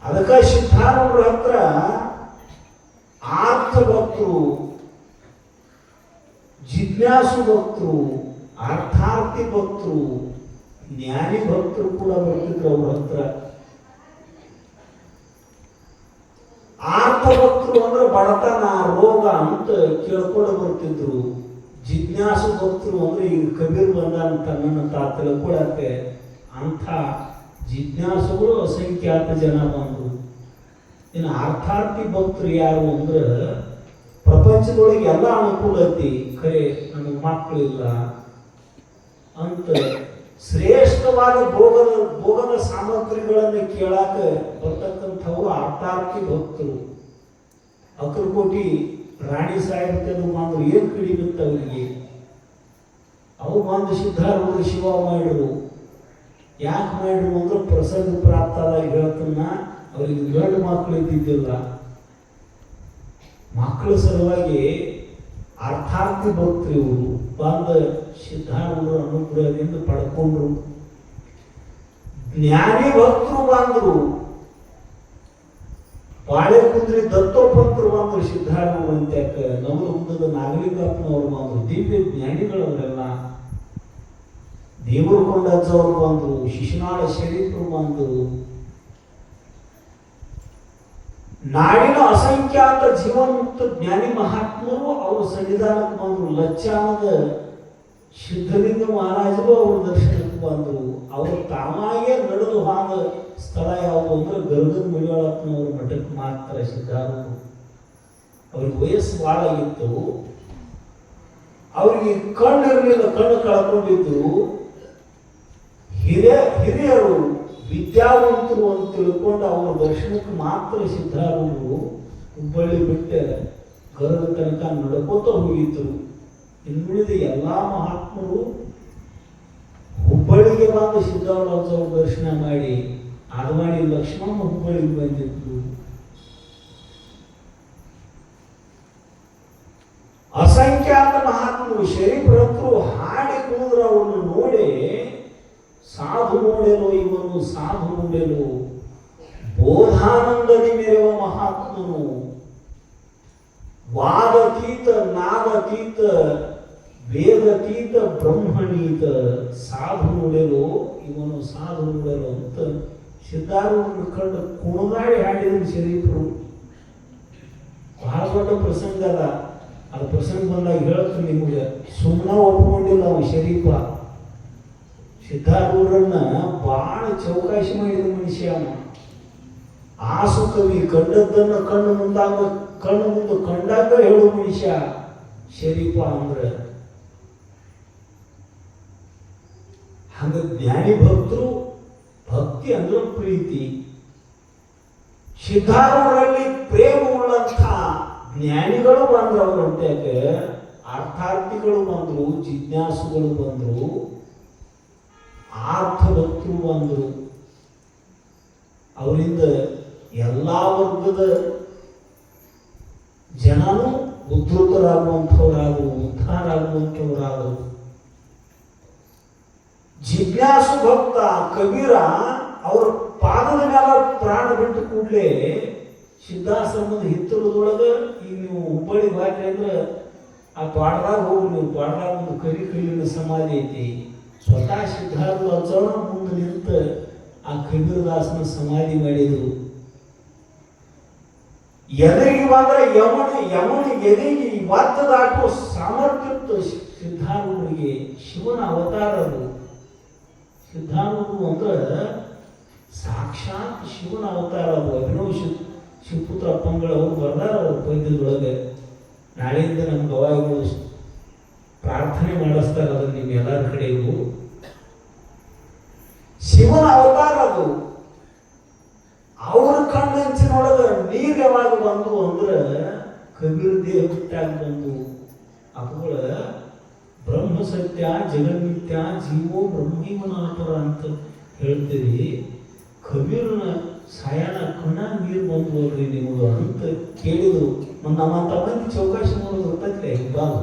ಅದಕ್ಕೆ ಸಿದ್ಧಾರೂಢರ ಹತ್ರ ಆರ್ಥ ಭಕ್ತರು, ಜಿಜ್ಞಾಸು ಭಕ್ತರು, ಅರ್ಥಾರ್ಥಿ ಭಕ್ತರು, ಜ್ಞಾನಿ ಭಕ್ತರು ಕೂಡ ಬರ್ತಿದ್ರು ಅವ್ರ ಹತ್ರ. ಆರ್ಥ ಭಕ್ತರು ಅಂದ್ರೆ ಬಡತನ ರೋಗ ಅಂತ ಕೇಳ್ಕೊಂಡು ಬರ್ತಿದ್ರು. ಜಿಜ್ಞಾಸು ಭಕ್ತರು ಅಂದ್ರೆ ಈಗ ಕಬೀರ್ ಬಂದಂತ ನನ್ನ ತಿಳ್ಕೊಳಕ್ಕೆ ಅಂಥ ಜಿಜ್ಞಾಸುಗಳು ಅಸಂಖ್ಯಾತ ಜನ ಬಂದರು. ಇನ್ನು ಅರ್ಥಾರ್ಥಿ ಭಕ್ತರು ಯಾರು ಅಂದ್ರೆ ಪ್ರಪಂಚದೊಳಗೆ ಎಲ್ಲ ಅನುಕೂಲ ಐತಿ, ಖರೆ ನಮಗೆ ಮಕ್ಕಳಿಲ್ಲ ಅಂತ ಶ್ರೇಷ್ಠವಾದ ಭೋಗದ ಸಾಮಗ್ರಿಗಳನ್ನು ಕೇಳಾಕ ಬರ್ತಕ್ಕಂಥವ್ರು ಅರ್ಥಾರ್ಥಿ ಭಕ್ತರು. ಅಕ್ಕರಕೋಟಿ ರಾಣಿ ಸಾಹಿತ್ಯದ ಬಂದು ಏನು ಕಡಿಮೆ ಅವರಿಗೆ. ಅವ್ರು ಬಂದು ಸಿದ್ಧಾರೂಢರು ಶಿವ ಮಾಡಿದ್ರು. ಯಾಕೆ ಮಾಡಿದ್ರು ಅಂದ್ರೆ ಪ್ರಸಂಗ ಪ್ರಾಪ್ತದ ಹೇಳ್ತನ್ನ ಅವರಿಗೆ ಗಂಡು ಮಕ್ಕಳು ಇದ್ದಿದ್ದಿಲ್ಲ. ಮಕ್ಕಳ ಸಲುವಾಗಿ ಅರ್ಥಾರ್ಥಿ ಭಕ್ತರು ಇವರು ಬಂದ ಸಿದ್ಧಾರೂಢರ ಅನುಗ್ರಹದಿಂದ ಪಡ್ಕೊಂಡ್ರು. ಜ್ಞಾನಿ ಭಕ್ತರು ಬಂದರು. ಬಾಳೆಕುಂದ್ರಿ ದತ್ತೋಪಂತರು ಬಂದರು ಸಿದ್ಧಾರೂಢರು ಅಂತ. ನವಲಗುಂದದ ನಾಗಲಿಂಗಪ್ಪನವರು ಬಂದರು. ದಿವ್ಯ ಜ್ಞಾನಿಗಳವರೆಲ್ಲ ದೇವರಕೊಂಡಜ್ಜವರು ಬಂದರು, ಶಿಶುನಾಳ ಶರೀಫರು ಬಂದರು. ನಾಡಿನ ಅಸಂಖ್ಯಾತ ಜೀವನ್ಮುಕ್ತ ಜ್ಞಾನಿ ಮಹಾತ್ಮರು ಅವರು ಸನ್ನಿಧಾನಕ್ಕೆ ಬಂದರು. ಲಚ್ಚಾನದ ಸಿದ್ಧಲಿಂಗ ಮಹಾರಾಜರು ಅವ್ರ ದರ್ಶನಕ್ಕೆ ಬಂದರು. ಅವರು ತಾವಾಗೇ ನಡೆದು ಹೋದ ಸ್ಥಳ ಯಾವುದು ಅಂದ್ರೆ ಗರುಡನ ಮಡಿವಾಳಪ್ಪನವ್ರ ಮಠಕ್ಕೆ ಮಾತ್ರ ಸಿದ್ಧಾರೂಢರು. ಅವ್ರಿಗೆ ವಯಸ್ಸು ಭಾಳ ಆಗಿತ್ತು. ಅವ್ರಿಗೆ ಕಣ್ಣಿರಲಿಲ್ಲ, ಕಣ್ಣು ಕಳ್ಕೊಂಡಿದ್ದು. ಹಿರಿಯರು ವಿದ್ಯಾವಂತರು ಅಂತ ತಿಳ್ಕೊಂಡು ಅವರ ದರ್ಶನಕ್ಕೆ ಮಾತ್ರ ಸಿದ್ಧಾರೂಢರು ಹುಬ್ಬಳ್ಳಿ ಬಿಟ್ಟು ಗರುಡ ತನಕ ನಡ್ಕೋತ ಹೋಗಿದ್ರು. ಇನ್ನುಳಿದ ಎಲ್ಲ ಮಹಾತ್ಮರು ಹುಬ್ಬಳ್ಳಿಗೆ ಬಂದು ಸಿದ್ಧಾರೂಢ ದರ್ಶನ ಮಾಡಿ ಅದು ಮಾಡಿ ಲಕ್ಷ್ಮಣ ಹುಬ್ಬಳ್ಳಿಗೆ ಬಂದಿದ್ರು. ಅಸಂಖ್ಯಾತ ಮಹಾತ್ಮರು ಶರೀಫರಂತರು ಹಾಡಿ ಕುಣಿದ್ರು. ಅವರನ್ನು ನೋಡಿ ಸಾಧು ನೋಡೆಲು ಇವನು ಸಾಧು ನೋಡೆಲು, ಬೋಧಾನಂದದಿ ಮೆರೆವ ಮಹಾತ್ಮನು, ವಾದತೀತ ನಾದತೀತ ವೇದತೀತ ಬ್ರಹ್ಮಣೀತ, ಸಾಧು ನೋಡೆಲು ಇವನು ಸಾಧು ನೋಡೆಲು ಅಂತ ಸಿದ್ಧಾರೂಢರನ್ನು ಕಂಡು ಕುಣಿದಾಡಿ ಹಾಡಿದ್ರು ಶರೀಫರು. ಬಹಳ ದೊಡ್ಡ ಪ್ರಸಂಗ ಅದ. ಅದು ಪ್ರಸಂಗ ಬಂದಾಗ ಹೇಳ್ತೀನಿ ನಿಮಗೆ. ಸುಮ್ಮನೆ ಒಪ್ಕೊಂಡಿಲ್ಲ ಅವ ಶರೀಫ. ಸಿದ್ಧಾರೂಢರನ್ನ ಬಹಳ ಚೌಕಾಶಿ ಮಾಡಿದ ಮನುಷ್ಯ. ಆಸು ಕವಿ ಕಂಡದ್ದನ್ನ ಕಣ್ಣು ಮುಂದೆ ಕಂಡಾಗ ಹೇಳು ಮನುಷ್ಯ ಶರೀಫ ಅಂದ್ರೆ. ಹಂಗ ಜ್ಞಾನಿ ಭಕ್ತರು, ಭಕ್ತಿ ಅಂದ್ರೆ ಪ್ರೀತಿ. ಸಿದ್ಧಾರೂಢರಲ್ಲಿ ಪ್ರೇಮ ಉಳ್ಳಂಥ ಜ್ಞಾನಿಗಳು ಬಂದ್ರು. ಅವರಂತೆ ಅರ್ಥಾರ್ಥಿಗಳು ಬಂದರು, ಜಿಜ್ಞಾಸುಗಳು ಬಂದರು, ಆರ್ಥಭಕ್ತರು ಬಂದರು. ಅವರಿಂದ ಎಲ್ಲ ವರ್ಗದ ಜನನು ಉದ್ಧತರಾಗುವಂಥವರಾದರು, ಉದ್ಧಾರ ಆಗುವಂಥವರಾದರು. ಜಿಜ್ಞಾಸು ಭಕ್ತ ಕಬೀರ ಅವರ ಪಾದದ ಮೇಲೆ ಪ್ರಾಣ ಬಿಟ್ಟು ಕೂಡಲೇ ಸಿದ್ಧಾಶ್ರಮದ ಹಿತ್ತಲದೊಳಗೆ, ಈಗ ನೀವು ಹುಬ್ಬಳ್ಳಿ ಬಾಟ್ರಿ ಅಂದ್ರೆ ಆ ಪಾಡ್ದಾಗ ಹೋಗಿ ನೀವು ಪಾಡ್ದಾಗ ಒಂದು ಕಲ್ಲಿನ ಸಮಾಧಿ ಐತಿ. ಸ್ವತಃ ಸಿದ್ಧಾರೂಢ ಮುಂದೆ ನಿಂತು ಆ ಕಬೀರದಾಸನ ಸಮಾಧಿ ಮಾಡಿದರು. ಎದರಿಗೆ ಬಂದ್ರೆ ಯಮನಿಗೆ ಎದೆಗೆ ವಾದ್ಯ ದಾಟುವ ಸಾಮರ್ಥ್ಯ ಸಿದ್ಧಾರೂಢರಿಗೆ. ಶಿವನ ಅವತಾರ ಅದು. ಸಿದ್ಧಾರೂಢರು ಅಂದ್ರೆ ಸಾಕ್ಷಾತ್ ಶಿವನ ಅವತಾರ ಅದು. ಅಭಿನವ ಶಿವಪುತ್ರ ಅಪ್ಪಂಗಳವರು ಬರ್ದಾರ ಅವ್ರ ಪದ್ಯದೊಳಗೆ. ನಾಳೆಯಿಂದ ನಮ್ಮ ಗವಾಯಿಗಳು ಪ್ರಾರ್ಥನೆ ಮಾಡಿಸ್ತಾರೆ ಅದನ್ನು ನಿಮ್ಮ ಎಲ್ಲರ ಕಡೆಗೂ. ಶಿವನ ಅವತಾರ ಅದು. ಅವ್ರ ಕಣ್ಣಂಚಿನೊಳಗೆ ನೀರು ಯಾವಾಗ ಬಂದು ಅಂದ್ರೆ ಕಬೀರ ದೇಹ ಬಿಟ್ಟಾಗ ಬಂದು. ಅವುಗಳ ಬ್ರಹ್ಮ ಸತ್ಯ ಜಗನ್ಮಿತ್ಯ ಜೀವೋ ಬ್ರಹ್ಮೀವನಾಪರ ಅಂತ ಹೇಳ್ತೀರಿ. ಕಬೀರನ ಸಾಯಣ ಕಣ್ಣಾಗ ನೀರು ಬಂದು ಹೋಗ್ರಿ ನಿಮಗೆ ಅಂತ ಕೇಳಿದ್ರು. ನಮ್ಮಂತ ಮಂದಿ ಚೌಕಾಶಿ ಮಾಡೋದು ಗೊತ್ತೈತೆ ಇವಾಗ.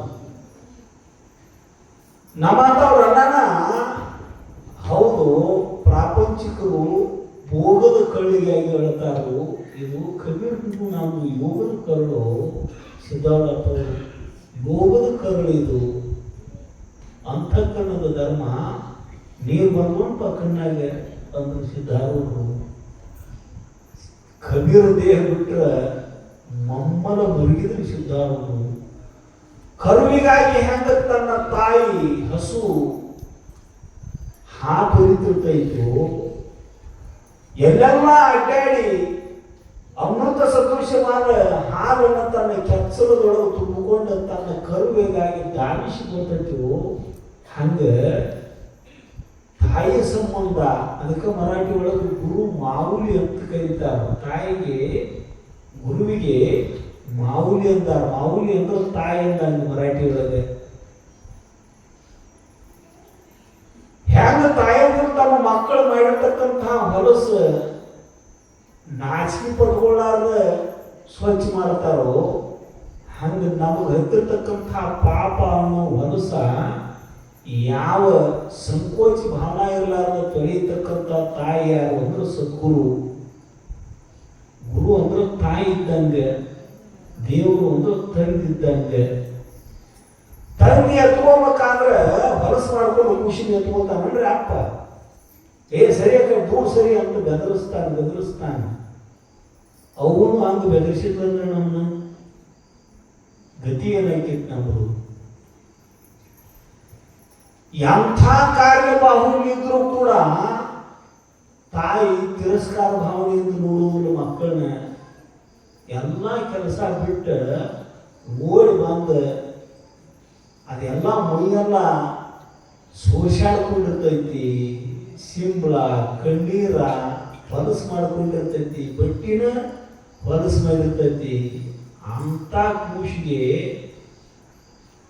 ನಮ್ಮಂತವ್ರ ಅಣ್ಣನ ಹೌದು ಪ್ರಾಪಂಚಿಕರು ಭೋಗದ ಕಳ್ಳಿಗಾಗಿ ಹೇಳ್ತಾರು. ಇದು ಕಬೀರನಿಗೂ ನಾವು ಯೋಗದ ಕರಳು. ಸಿದ್ಧಾರೂಢ ಯೋಗದ ಕರಳು ಇದು. ಅಂತಃಕರಣದ ಧರ್ಮ ನೀರು ಬಂದ್ಕೊಂಡ ಕಣ್ಣಾಗ ಅಂದ್ರು ಸಿದ್ಧಾರೂಢರು. ಕಬೀರ ದೇಹ ಬಿಟ್ಟರೆ ಮಮ್ಮಲ ಮುರುಗಿದ್ರು ಸಿದ್ಧಾರೂಢರು. ಕರುವಿಗಾಗಿ ಹೆಂಗ ತನ್ನ ತಾಯಿ ಹಸು ಹಾತೊರಿತಿರ್ತೈತು, ಎಲ್ಲೆಲ್ಲ ಅಡ್ಡಾಡಿ ಅಮೃತ ಸದೃಶವಾದ ಹಾಲನ್ನು ತನ್ನ ಕೆಚ್ಚಲದೊಳಗೆ ತುಂಬಿಕೊಂಡು ತನ್ನ ಕರುವಿಗಾಗಿ ಧಾವಿಸಿ ಬರ್ತೈತಿವು. ಹಂಗ ತಾಯಿಯ ಸಂಬಂಧ. ಅದಕ್ಕೆ ಮರಾಠಿ ಒಳಗೆ ಗುರು ಮಾವುಲಿ ಅಂತ ಕರೀತಾರ. ತಾಯಿಗೆ ಗುರುವಿಗೆ ಮಾವುಲಿ ಅಂದಾರ. ಮಾವುಲಿ ಅಂದ್ರೆ ತಾಯಿ ಅಂದ ಮರಾಠಿ ಒಳಗೆ. ಹೆಂಗ ತಾಯಿಯವರು ತಮ್ಮ ಮಕ್ಕಳು ಮಾಡಿರ್ತಕ್ಕಂತಹ ಹೊಲಸು ನಾಚಿಕೆ ಪಡ್ಕೊಳ್ಳಾರ್ದ ಸ್ವಚ್ಛ ಮಾಡ್ತಾರೋ, ಹಂಗ ನಮಗೆ ಹತ್ತಿರ್ತಕ್ಕಂತಹ ಪಾಪ ಅನ್ನೋ ಹೊಲಸ ಯಾವ ಸಂಕೋಚ ಭಾವನೆ ಇರಲಾರ್ದ ತೊಳೆಯತಕ್ಕಂಥ ತಾಯಿ ಯಾರು ಅಂದ್ರೆ ಸದ್ಗುರು. ಗುರು ಅಂದ್ರೆ ತಾಯಿ ಇದ್ದಂಗೆ, ದೇವರು ಅಂದ್ರೆ ತಂದಿದ್ದಂಗೆ. ತಂಗಿ ಎತ್ಕೋಬೇಕಾದ್ರೆ ಹೊಲಸು ಮಾಡ್ಕೊಂಡು ಖುಷಿನ ಎತ್ಕೋತಾನಂದ್ರೆ ಅಪ್ಪ ಸರಿ ದೂರ ಸರಿ ಅಂತ ಬೆದರಿಸ್ತಾನೆ ಅವನು ಹಂಗೆ ಬೆದರಿಸಿದ್ರೆ ನಮ್ಮನ್ನ ಗತಿ ಏನಾಯ್ತಿತ್ತು ನಮ್ಮದು. ಎಂಥ ಕಾರ್ಯಬಾಹುಲ್ಯ ಇದ್ರೂ ಕೂಡ ತಾಯಿ ತಿರಸ್ಕಾರ ಭಾವನೆಯಿಂದ ನೋಡುವುದಿಲ್ಲ ಮಕ್ಕಳನ್ನ. ಎಲ್ಲ ಕೆಲಸ ಬಿಟ್ಟು ಓಡಿ ಬಂದು ಅದೆಲ್ಲ ಮೈಯೆಲ್ಲ ಸೋಸಾಡ್ಕೊಂಡಿರ್ತೈತಿ, ಸಿಂಬಳ ಕಣ್ಣೀರ ಹೊಲಸು ಮಾಡ್ಕೊಂಡಿರ್ತೈತಿ, ಬಟ್ಟಿನ ಹೊಲಸು ಮಾಡಿರ್ತೈತಿ. ಅಂತ ಕೂಸಿಗೆ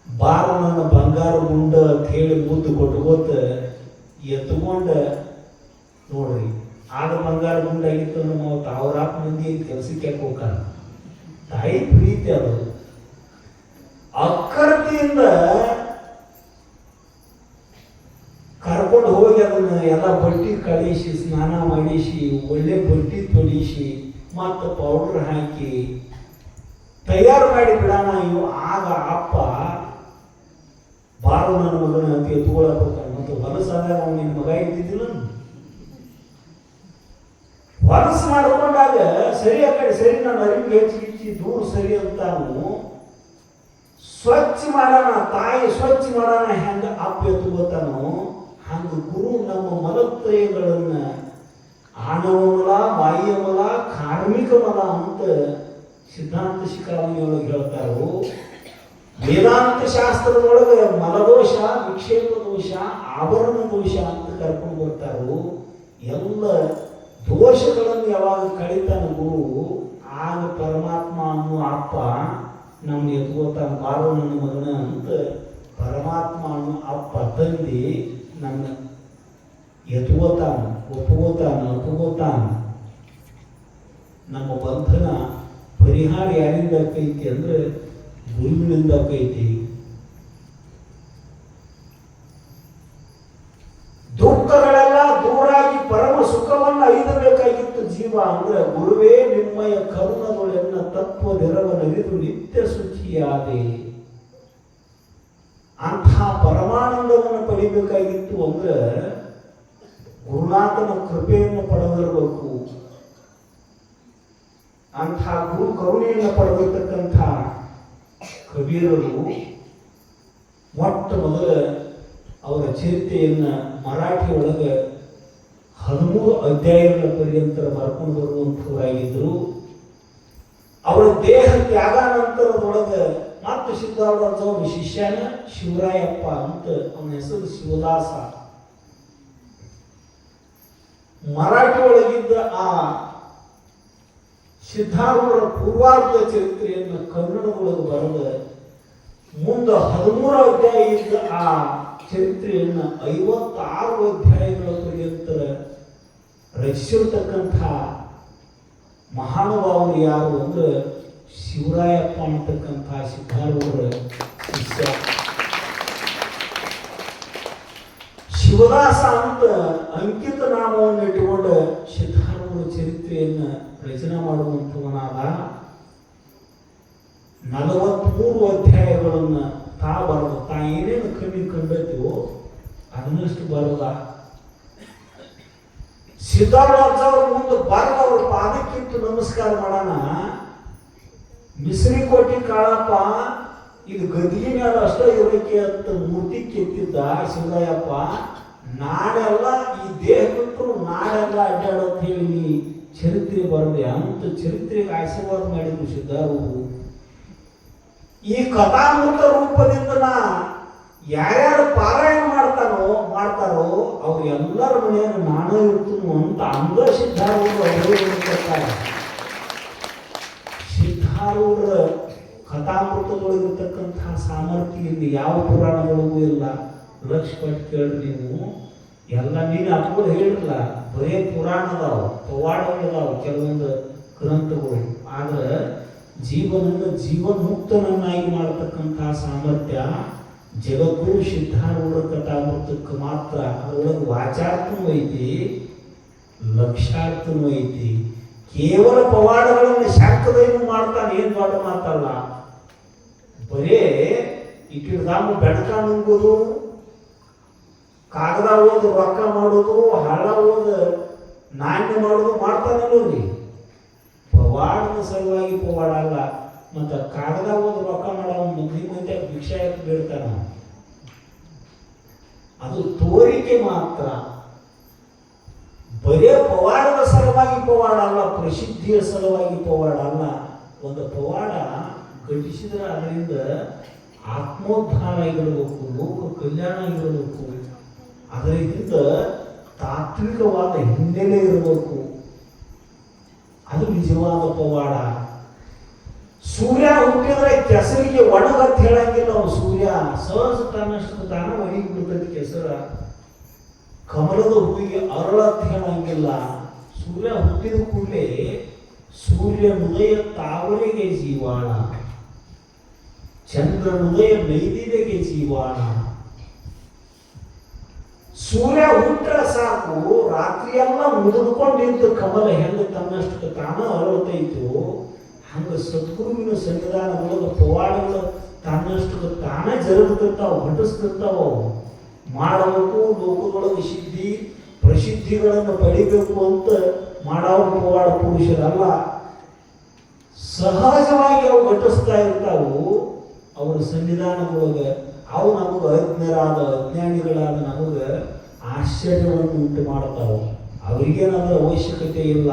ಬಾರ ನನ್ನ ಬಂಗಾರ ಗುಂಡ ಅಂತ ಹೇಳಿ ಮುದ್ದು ಕೊಟ್ಕೋತ ಎತ್ಕೊಂಡ ನೋಡ್ರಿ. ಆಗ ಬಂಗಾರ ಗುಂಡಾಗಿತ್ತು ನಮ್ಮ ಅವ್ರ ಮಂದಿ ಕೆಲಸಕ್ಕೆ ಹೋಗ್ತಾರ. ತಾಯಿ ಪ್ರೀತಿ ಅದು ಅಕ್ಕರ್ತಿಯಿಂದ ಕರ್ಕೊಂಡು ಹೋಗಿ ಅದನ್ನ ಎಲ್ಲ ಬಟ್ಟಿ ಕಳಿಸಿ ಸ್ನಾನ ಮಾಡಿಸಿ ಒಳ್ಳೆ ಬಟ್ಟಿ ತೊಳಿಸಿ ಮತ್ತು ಪೌಡರ್ ಹಾಕಿ ತಯಾರು ಮಾಡಿ ಬಿಡೋಣ. ಇವು ಆಗ ಅಪ್ಪ ಬಾರು ನನ್ನ ಮಗನ ಅಂತ ಎತ್ಕೊಳಕ್ ಹೋಗ್ತಾನೆ. ಮತ್ತು ಹೊಲಸಾದಾಗ ಅವನು ನಿನ್ನ ಮಗ ಇದ್ದಿದ್ದಿಲ್ಲ. ಹೊಲಸು ಮಾಡ್ಕೊಂಡಾಗ ಸರಿ ಆ ಕಡೆ ಸರಿ ನಾನು ಅರಿವಿಗೆ ಹೆಚ್ಚಿಗಿಚ್ಚಿ ದೂರ ಸರಿ ಅಂತಾನು ಸ್ವಚ್ಛ ಮಾಡೋಣ, ತಾಯಿ ಸ್ವಚ್ಛ ಮಾಡೋಣ. ಹೆಂಗ ಅಪ್ಪ ಎತ್ಕೋತಾನೋ ಹಂಗ ಗುರು ನಮ್ಮ ಮಲತ್ರಯಗಳನ್ನ ಆಣವಮಲ, ಬಾಯಿಯಮಲ, ಕಾರ್ಮಿಕ ಮಲ ಅಂತ ಸಿದ್ಧಾಂತ ಶಿಖಾಮಣಿಯೊಳಗೆ ಹೇಳ್ತಾರೋ. ವೇದಾಂತ ಶಾಸ್ತ್ರದೊಳಗೆ ಮಲದೋಷ, ವಿಕ್ಷೇಪ ದೋಷ, ಆಭರಣ ದೋಷ ಅಂತ ಕರ್ಕೊಂಡು ಬರ್ತಾರೋ. ಎಲ್ಲ ದೋಷಗಳನ್ನು ಯಾವಾಗ ಕಳಿತಾನ ಗುರು, ಆಗ ಪರಮಾತ್ಮ ಅನ್ನೋ ಅಪ್ಪ ನಮ್ಗೆ ಎತ್ಕೋತಾನ. ಬಾರೋ ನನ್ನ ಮಗನ ಅಂತ ಪರಮಾತ್ಮ ಅನ್ನೋ ಅಪ್ಪ ತಂದಿ ನನ್ನ ಎತ್ಕೋತಾನ, ಒಪ್ಕೋತಾನ. ನಮ್ಮ ಬಂಧನ ಪರಿಹಾರ ಯಾರಿಂದ ಆಕೈತಿ ಅಂದ್ರೆ ಗುರುವಿನಿಂದ ಆಕೈತಿ. ದುಃಖಗಳೆಲ್ಲ ದೂರಾಗಿ ಪರಮ ಸುಖವನ್ನ ಐದಬೇಕಾಗಿತ್ತು ಜೀವ ಅಂದ್ರೆ ಗುರುವೇ ನಿಮ್ಮಯ ಕರುಣದೊಳೆನ್ನ ತತ್ವದಿರವನರಿದು ನಿತ್ಯ ಸುಖಿಯಾದೆ. ಅಂಥ ಪರಮಾನಂದವನ್ನು ಪಡಿಬೇಕಾಗಿತ್ತು ಅಂದ್ರೆ ಗುರುನಾಥನ ಕೃಪೆಯನ್ನು ಪಡೆದಿರಬೇಕು. ಅಂಥ ಗುರು ಕರುಣೆಯನ್ನು ಪಡೆದಿರ್ತಕ್ಕಂಥ ಕಬೀರರು ಮೊಟ್ಟ ಮೊದಲ ಅವರ ಚರಿತ್ರೆಯನ್ನ ಮರಾಠಿ ಒಳಗೆ 13 ಅಧ್ಯಾಯಗಳ ಪರ್ಯಂತ ಬರ್ಕೊಂಡು ಬರುವಂಥವರಾಗಿದ್ದರು. ಅವರ ದೇಹ ತ್ಯಾಗ ನಂತರದೊಳಗೆ ಮತ್ತು ಸಿದ್ಧಾರೂಢ ಅವರ ಶಿಷ್ಯನ ಶಿವರಾಯಪ್ಪ ಅಂತ ಅವನ ಹೆಸರು ಶಿವದಾಸ. ಮರಾಠಿ ಒಳಗಿದ್ದ ಆ ಸಿದ್ಧಾರೂಢರ ಪೂರ್ವಾರ್ಧ ಚರಿತ್ರೆಯನ್ನು ಕನ್ನಡದೊಳಗೆ ಬರೆದ ಮುಂದೆ 13 ಅಧ್ಯಾಯ ಇದ್ದ ಆ ಚರಿತ್ರೆಯನ್ನು 56 ಅಧ್ಯಾಯಗಳ ಪರ್ಯಂತ ರಚಿಸಿರ್ತಕ್ಕಂಥ ಮಹಾನುಭಾವರು ಯಾರು ಅಂದ್ರೆ ಶಿವರಾಯಪ್ಪ ಅಂತಕ್ಕಂಥ ಸಿದ್ಧಾರೂಢರ ಶಿಷ್ಯ. ಶಿವದಾಸ ಅಂತ ಅಂಕಿತ ನಾಮವನ್ನು ಇಟ್ಟುಕೊಂಡು ಸಿದ್ಧಾರೂಢರ ಚರಿತ್ರೆಯನ್ನು ರಚನೆ ಮಾಡುವಂಥವನಾದ. 43 ಅಧ್ಯಾಯಗಳನ್ನು ಬರದು. ಏನೇನು ಕಣ್ಣಿಗೆ ಕಂಡೈತಿವೋ ಅದನ್ನಷ್ಟು ಬರದ. ಸಿದ್ಧಾರೂಢ ಮುಂದೆ ಬರೆದ ಅವ್ರ ಪಾದಕ್ಕಿಂತ ನಮಸ್ಕಾರ ಮಾಡೋಣ. ಮಿಸ್ರಿ ಕೋಟಿ ಕಾಳಪ್ಪ ಇದು ಗದಿಗೆ ಮೇಲೆ ಅಷ್ಟ ಇರಲಿಕ್ಕೆ ಅಂತ ಮೂರ್ತಿ ಕೆತ್ತಿದ್ದ ಶಿವರಾಯಪ್ಪ. ನಾಡೆಲ್ಲ ಈ ದೇಹ ಬಿಟ್ಟು ನಾಡೆಲ್ಲ ಅಡ್ಡಾಡೋದು ಹೇಳಿ ನೀ ಚರಿತ್ರೆ ಬರದೆ ಅಂತ ಚರಿತ್ರೆಗೆ ಆಶೀರ್ವಾದ ಮಾಡಿದ್ರು ಸಿದ್ಧಾರೂಢರು. ಈ ಕಥಾಮೃತ ರೂಪದಿಂದ ಯಾರ್ಯಾರು ಪಾರಾಯಣ ಮಾಡ್ತಾರೋ ಅವ್ರು ಎಲ್ಲರ ಮನೆಯನ್ನು ನಾನೇ ಇರ್ತೀನಿ ಅಂತ ಅಂದ ಸಿದ್ಧಾರೂಢರು ಹೇಳ್ತಾರೆ. ಸಿದ್ಧಾರೂಢರ ಕಥಾಮೃತದೊಳಗಿರ್ತಕ್ಕಂತಹ ಸಾಮರ್ಥ್ಯದಿಂದ ಯಾವ ಪುರಾಣಗಳಿಗೂ ಇಲ್ಲ. ಲಕ್ಷ ಪಟ್ಟು ಕೇಳ್ರಿ ನೀವು. ಎಲ್ಲ ನೀನು ಅಪ್ಕೊಂಡು ಹೇಳಿರಲ್ಲ, ಬರೇ ಪುರಾಣದಾವ, ಪವಾಡಗಳದಾವ ಕೆಲವೊಂದು ಗ್ರಂಥಗಳು. ಆದ್ರೆ ಜೀವನನ್ನು ಜೀವನ್ಮುಕ್ತನನ್ನಾಗಿ ಮಾಡತಕ್ಕಂತಹ ಸಾಮರ್ಥ್ಯ ಜಗದ್ಗುರು ಸಿದ್ಧಾರೂಢರ ಕಥಾಮೃತಕ್ಕೆ ಮಾತ್ರ. ಅದರೊಳಗೆ ವಾಚಾರ್ಥನೂ ಐತಿ, ಲಕ್ಷಾರ್ಥನೂ ಐತಿ. ಕೇವಲ ಪವಾಡಗಳನ್ನು ಶಾಖದೈನು ಮಾಡ್ತಾನೆ, ಏನು ದೊಡ್ಡ ಮಾತಲ್ಲ. ಬರೇ ಇಟ್ಟಿಡ್ದಾಮ ಬೆಳಕ ನುಂಗೋದು, ಕಾಗದ ಓದು ರೊಕ್ಕ ಮಾಡೋದು, ಹಳ್ಳ ಓದು ನಾಣ್ಯ ಮಾಡೋದು ಮಾಡ್ತಾನಲ್ರಿ. ಪವಾಡದ ಸಲುವಾಗಿ ಪವಾಡ ಅಲ್ಲ. ಮತ್ತು ಕಾಗದ ಓದು ರೊಕ್ಕ ಮಾಡೋ ಮುಂದೆ ಭಿಕ್ಷಾ ಬೀಳ್ತಾನ, ಅದು ತೋರಿಕೆ ಮಾತ್ರ. ಬರೇ ಪವಾಡದ ಸಲುವಾಗಿ ಪವಾಡ ಅಲ್ಲ, ಪ್ರಸಿದ್ಧಿಯ ಸಲುವಾಗಿ ಪವಾಡ ಅಲ್ಲ. ಒಂದು ಪವಾಡ ಘಟಿಸಿದ್ರೆ ಅದರಿಂದ ಆತ್ಮೋದ್ಧಾರ ಆಗಿರಬೇಕು, ಲೋಕ ಕಲ್ಯಾಣ ಆಗಿರಬೇಕು, ಅದರಿಂದ ತಾತ್ವಿಕವಾದ ಹಿನ್ನೆಲೆ ಇರಬೇಕು. ಅದು ನಿಜವಾದ ಪವಾಡ. ಸೂರ್ಯ ಹುಟ್ಟಿದ್ರೆ ಕೆಸರಿಗೆ ಒಣಗತ್ ಹೇಳಂಗಿಲ್ಲ. ಅವನು ಸೂರ್ಯ ಸಹಜ ತನ್ನಷ್ಟು ತಾನ ಒಣಗಿ ಬಿಡ್ತೈತಿ ಕೆಸರ. ಕಮಲದ ಹೂವಿಗೆ ಅರಳತ್ ಹೇಳಂಗಿಲ್ಲ. ಸೂರ್ಯ ಹುಟ್ಟಿದ ಕೂಡಲೇ ಸೂರ್ಯನುದಯ ತಾವರೆಗೆ ಜೀವಾಣ, ಚಂದ್ರನುದಯ ನೈದಿದೆಗೆ ಜೀವಾಣ. ಸೂರ್ಯ ಹುಟ್ಟರೆ ಸಾಕು, ರಾತ್ರಿಯೆಲ್ಲ ಮುದುಕೊಂಡಿದ್ದು ಕಮಲ ಹೆಂಗ ತನ್ನಷ್ಟು ತಾನ ಅರಳತೈತು, ಹಂಗ ಸದ್ಗುರುವಿನ ಸನ್ನಿಧಾನದೊಳಗ ಪವಾಡಗಳು ತನ್ನಷ್ಟು ತಾನ ಜರುಗುತ್ತಿರ್ತಾವ, ಘಟಿಸ್ತಿರ್ತಾವ. ಮಾಡಬೇಕು, ಲೋಕದೊಳಗೆ ಸಿದ್ಧಿ ಪ್ರಸಿದ್ಧಿಗಳನ್ನು ಪಡಿಬೇಕು ಅಂತ ಮಾಡೋರು ಪವಾಡ ಪುರುಷರಲ್ಲ. ಸಹಜವಾಗಿ ಅವು ಘಟಿಸ್ತಾ ಇರ್ತಾವು. ಅವರ ಸನ್ನಿಧಾನದೊಳಗೆ ಅವು ನಮಗೆ ಅಜ್ಞರಾದ ಅಜ್ಞಾನಿಗಳಾದ ನಮಗೆ ಆಶ್ಚರ್ಯವನ್ನು ಉಂಟು ಮಾಡ್ತಾವೆ. ಅವರಿಗೇನಾದ್ರೂ ಅವಶ್ಯಕತೆ ಇಲ್ಲ.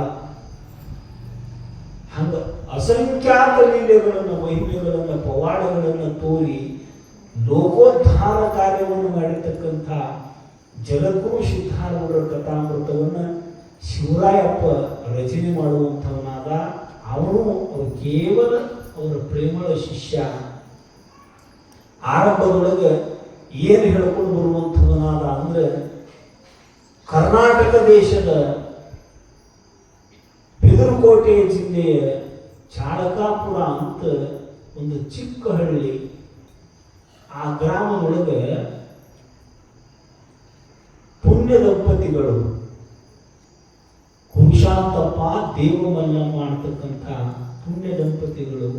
ಹಂಗ ಅಸಂಖ್ಯಾತ ಲೀಲೆಗಳನ್ನು, ಮಹಿಮೆಗಳನ್ನು, ಪವಾಡಗಳನ್ನು ತೋರಿ ಲೋಕೋದ್ಧಾರ ಕಾರ್ಯವನ್ನು ಮಾಡಿರ್ತಕ್ಕಂಥ ಜಗದ್ಗುರು ಸಿದ್ಧಾರೂಢರ ಕಥಾಮೃತವನ್ನು ಶಿವರಾಯಪ್ಪ ರಚನೆ ಮಾಡುವಂಥವನಾದ. ಅವರು ಕೇವಲ ಅವರ ಪ್ರೇಮಳ ಶಿಷ್ಯ. ಆರಂಭದೊಳಗೆ ಏನು ಹೇಳ್ಕೊಂಡು ಬರುವಂಥವನಾದ ಅಂದ್ರೆ, ಕರ್ನಾಟಕ ದೇಶದ ಬಿದರಕೋಟೆ ಜಿಲ್ಲೆಯ ಚಾಳಕಾಪುರ ಅಂತ ಒಂದು ಚಿಕ್ಕ ಹಳ್ಳಿ. ಆ ಗ್ರಾಮದೊಳಗೆ ಪುಣ್ಯ ದಂಪತಿಗಳು ಕುರುಶಾಂತಪ್ಪ ದೇವಮಲ್ಲಮ್ಮ ಅಂತಕ್ಕಂಥ ಪುಣ್ಯ ದಂಪತಿಗಳು.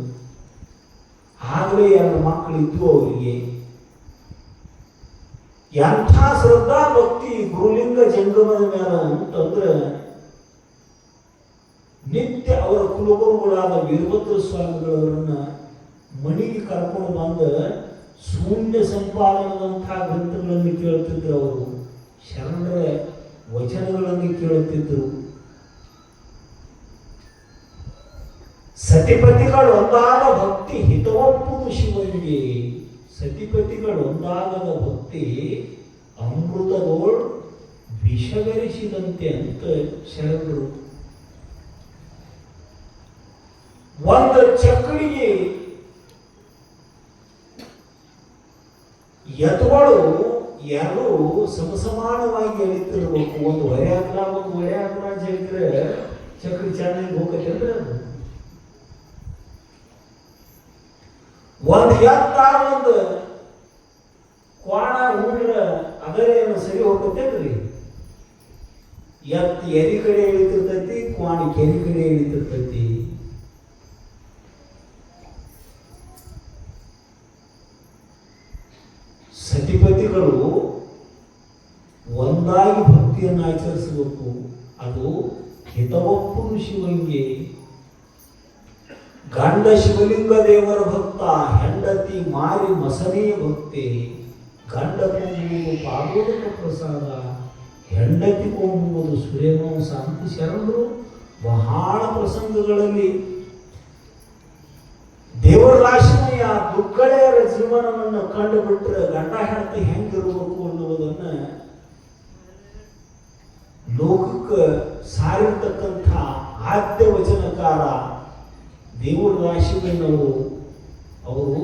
ಆಗಲೇ 2 ಮಕ್ಕಳಿದ್ದು ಅವರಿಗೆ. ಎಂಥ ಶ್ರದ್ಧಾ ಭಕ್ತಿ ಗುರುಲಿಂಗ ಜಂಗಮದ ಮೇಲೆ ಅಂತಂದ್ರೆ, ನಿತ್ಯ ಅವರ ಕುಲಗುರುಗಳಾದ ವೀರಭದ್ರ ಸ್ವಾಮಿಗಳವರನ್ನ ಮನೆಗೆ ಕರ್ಕೊಂಡು ಬಂದು ಶೂನ್ಯ ಸಂಪಾದನದಂಥ ಗ್ರಂಥಗಳನ್ನು ಕೇಳುತ್ತಿದ್ರು. ಅವರು ಶರಣರ ವಚನಗಳನ್ನು ಕೇಳುತ್ತಿದ್ದರು. ಸತಿಪತಿಗಳು ಒಂದಾದ ಭಕ್ತಿ ಹಿತವಪ್ಪುದು ಶಿವನಿಗೆ. ಸತಿಪತಿಗಳು ಒಂದಾಗದ ಭಕ್ತಿ ಅಮೃತದೋಳ್ ವಿಷಗರಿಸಿದಂತೆ ಅಂತ ಶರಣರು. ಒಂದು ಚಕ್ರಿಗೆ ಎತ್ತುಗಳು 2 ಸಮಸಮಾನವಾಗಿ ಎಳಿತಿರ್ಬೇಕು. ಒಂದು ಹೊರೆ ಹಾಕ್ರ ಜಗ್ರೆ ಚಕ್ರಿ ಚೆನ್ನಾಗಿ ಹೋಗತ್ತೆ ಅಂದ್ರೆ, ಅದು ಒಂದು ಎತ್ತ ಒಂದು ಕ್ವಾಣ ಹೂಡ್ರ ಅದರೇನು ಸರಿ ಹೋಗತ್ತೇನ್ರಿ. ಎತ್ತು ಎರಿ ಕಡೆ ಎಳಿತಿರ್ತೈತಿ, ಕ್ವಾಣಿ ಕೆರಿ ಕಡೆ ಎಳಿತಿರ್ತೈತಿ. ಸತಿಪತಿಗಳು ಒಂದಾಗಿ ಭಕ್ತಿಯನ್ನು ಆಚರಿಸಬೇಕು. ಅದು ಹಿತವಪ್ಪುದು ಶಿವಂಗೆ. ಗಂಡ ಶಿವಲಿಂಗ ದೇವರ ಭಕ್ತ, ಹೆಂಡತಿ ಮಾರಿ ಮಸನೆಯ ಭಕ್ತಿ. ಗಂಡ ಕೊಂಬುವುದು ಪಾಗೋದಕ ಪ್ರಸಾದ, ಹೆಂಡತಿ ಕೊಂಬುವುದು ಸೂರ್ಯವಂಶ ಅಂತ ಶರಣರು ಬಹಳ ಪ್ರಸಂಗಗಳಲ್ಲಿ ದೇವರ ರಾಶಿಮಯ ದುಗ್ಗಳೆಯರ ಜೀವನವನ್ನು ಕಂಡು ಬಿಟ್ಟರೆ ಗಂಡ ಹೆಂಡತಿ ಹೆಂಗಿರಬೇಕು ಅನ್ನುವುದನ್ನು ಲೋಕಕ್ಕೆ ಸಾರಿರ್ತಕ್ಕಂಥ ಆದ್ಯ ವಚನಕಾರ ದೇವರ ರಾಶಿಮಯ್ಯನವರು. ಅವರು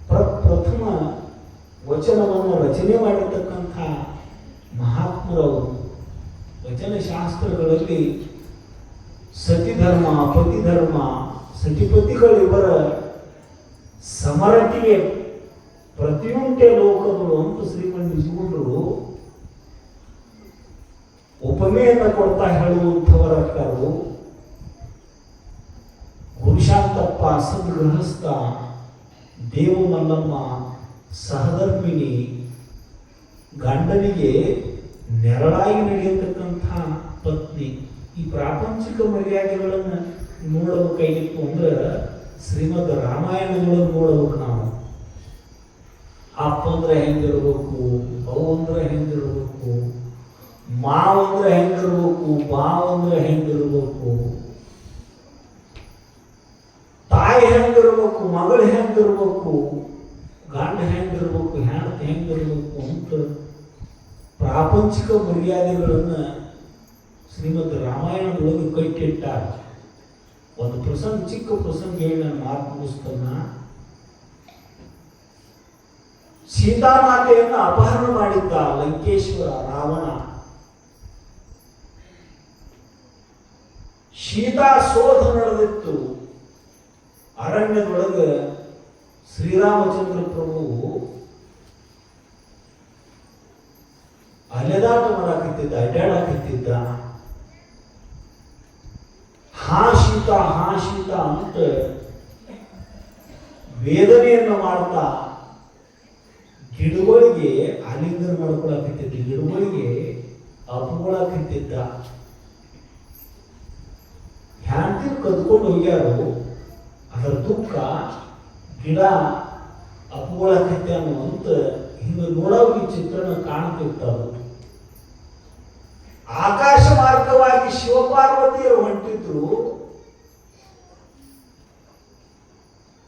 ಪ್ರಥಮ ವಚನವನ್ನು ರಚನೆ ಮಾಡಿರ್ತಕ್ಕಂಥ ಮಹಾತ್ಮರವರು. ವಚನಶಾಸ್ತ್ರಗಳಲ್ಲಿ ಸತಿಧರ್ಮ, ಪತಿಧರ್ಮ, ಸತಿಪತಿಗಳಿಬ್ಬರ ಸಮರತಿಗೆ ಪ್ರತಿಯೊಂದೇ ಲೋಕಗಳು ಅಂತ ಶ್ರೀಮನ್ ನಿಜಗುಂಡರು ಉಪಮೆಯನ್ನು ಕೊಡ್ತಾ ಹೇಳುವಂಥವರಕ್ಕರು. ಗುರುಶಾಂತಪ್ಪ ಸದ್ಗೃಹಸ್ಥ, ದೇವಮಲ್ಲಮ್ಮ ಸಹಧರ್ಮಿಣಿ ಗಂಡನಿಗೆ ನೆರಳಾಗಿ ನಡೆಯತಕ್ಕಂಥ ಪತ್ನಿ. ಈ ಪ್ರಾಪಂಚಿಕ ಮರ್ಯಾದೆಗಳನ್ನು ನೋಡಬೇಕಾಗಿತ್ತು ಅಂದ್ರೆ ಶ್ರೀಮದ್ ರಾಮಾಯಣಗಳನ್ನು ನೋಡ್ಬೇಕು ನಾವು. ಅಪ್ಪ ಅಂದ್ರೆ ಹೆಂಗಿರ್ಬೇಕು, ಅವು ಅಂದ್ರೆ ಹೆಂಗಿರ್ಬೇಕು, ಮಾವ ಅಂದ್ರೆ ಹೆಂಗಿರ್ಬೇಕು, ಬಾವ ಅಂದ್ರೆ ಹೆಂಗಿರ್ಬೇಕು, ತಾಯಿ ಹೆಂಗಿರ್ಬೇಕು, ಮಗಳು ಹೆಂಗಿರ್ಬೇಕು, ಗಂಡ ಹೆಂಗಿರ್ಬೇಕು, ಹೆಂಡತಿ ಹೆಂಗಿರ್ಬೇಕು ಅಂತ ಪ್ರಾಪಂಚಿಕ ಮರ್ಯಾದೆಗಳನ್ನು ಶ್ರೀಮದ್ ರಾಮಾಯಣದೊಳಗೆ ಕಟ್ಟಿಟ್ಟಾರ. ಒಂದು ಪ್ರಸಂಗ, ಚಿಕ್ಕ ಪ್ರಸಂಗ ಹೇಳಿ ನಾನು ಮಾತು ಮುಗಿಸ್ತನ್ನ. ಸೀತಾಮಾತೆಯನ್ನು ಅಪಹರಣ ಮಾಡಿದ್ದ ಲಂಕೇಶ್ವರ ರಾವಣ. ಸೀತಾ ಶೋಧ ನಡೆದಿತ್ತು. ಅರಣ್ಯದೊಳಗೆ ಶ್ರೀರಾಮಚಂದ್ರ ಪ್ರಭು ಅಲೆದಾಟ ಮಾಡಾಕತ್ತಿದ್ದ, ಅಡ್ಡಾಡಾಕತ್ತಿದ್ದ. ಹಾ ಸೀತಾ ಅಂತ ವೇದನೆಯನ್ನು ಮಾಡ್ತಾ ಗಿಡಗಳಿಗೆ ಆಲಿಂಗನ ಮಾಡ್ಕೊಳಕತ್ತಿದ್ದ, ಗಿಡಗಳಿಗೆ ಅಪ್ಕೊಳಕತ್ತಿದ್ದ. ಹ್ಯಾಂತಿ ಕದ್ಕೊಂಡು ಹೋಗ್ಯಾರು. ಅದರ ದುಃಖ ಗಿಡ ಅಪ್ಕೊಳಕತ್ತೆ ಅನ್ನುವಂತ ಹಿಂಗೆ ನೋಡೋಗಿ ಚಿತ್ರಣ ಕಾಣ್ತಿರ್ತಾವ. ಆಕಾಶ ಮಾರ್ಗವಾಗಿ ಶಿವಪಾರ್ವತಿಯರು ಹೊಂಟಿದ್ರು.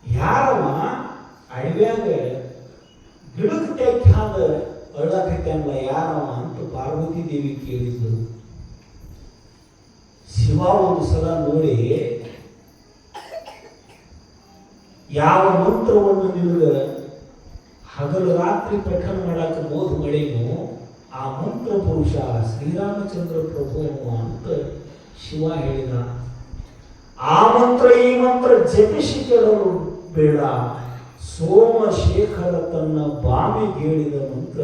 ಯಾರವ ಅಡವ್ಯಾಗ ಗಿಡಕ್ಕೆ ತೆಕ್ಕಿ ಹಾಗ ಅಳ್ಳಕತ್ತಲ್ಲ ಯಾರವ ಅಂತ ಪಾರ್ವತಿ ದೇವಿ ಕೇಳಿದ್ರು. ಶಿವ ಒಂದು ಸಲ ನೋಡಿ, ಯಾವ ಮಂತ್ರವನ್ನು ನಿನಗೆ ಹಗಲು ರಾತ್ರಿ ಪಠಣ ಮಾಡಾಕ ಬೋಧ ಮಾಡೇನು ಆ ಮಂತ್ರ ಪುರುಷ ಶ್ರೀರಾಮಚಂದ್ರ ಪ್ರಭು ಅಂತ ಶಿವ ಹೇಳಿದ. ಆ ಮಂತ್ರ ಈ ಮಂತ್ರ ಜಪಿಸಿ ಕೇಳಲು ಬೇಡ, ಸೋಮಶೇಖರ ತನ್ನ ಬಾಮಿಗೆ ಹೇಳಿದ ಮಂತ್ರ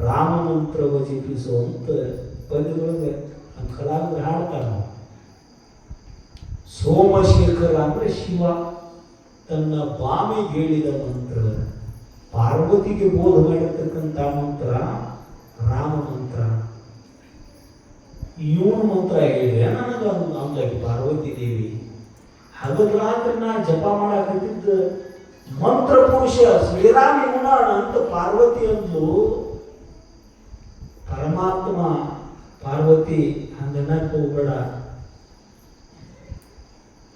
ರಾಮ ಮಂತ್ರವ ಜಪಿಸುವಂತ ಪದ್ಯದೊಳಗೆ ಕಲಾವಿದರು ಹಾಡ್ತಾರ. ಸೋಮಶೇಖರ ಅಂದ್ರೆ ಶಿವ ತನ್ನ ಬಾಮಿಗೆ ಹೇಳಿದ ಮಂತ್ರ, ಪಾರ್ವತಿಗೆ ಬೋಧ ಮಾಡಿರ್ತಕ್ಕಂಥ ಮಂತ್ರ ರಾಮ ಮಂತ್ರ. ಇವನು ಮಂತ್ರ ಹೇಳಿದೆ ನನಗೆ ಅಂದಾಗಿ ಪಾರ್ವತಿ ದೇವಿ. ಹಗಲು ರಾತ್ರಿ ನಾ ಜಪ ಮಾಡಾಕತ್ತಿದ್ದ ಮಂತ್ರ ಪುರುಷ ಶ್ರೀರಾಮ ಇವನ ಅಂತ ಪಾರ್ವತಿ ಅಂದು. ಪರಮಾತ್ಮ ಪಾರ್ವತಿ ಹಂಗನ್ನಕ್ಕೆ ಹೋಗ್ಬೇಡ,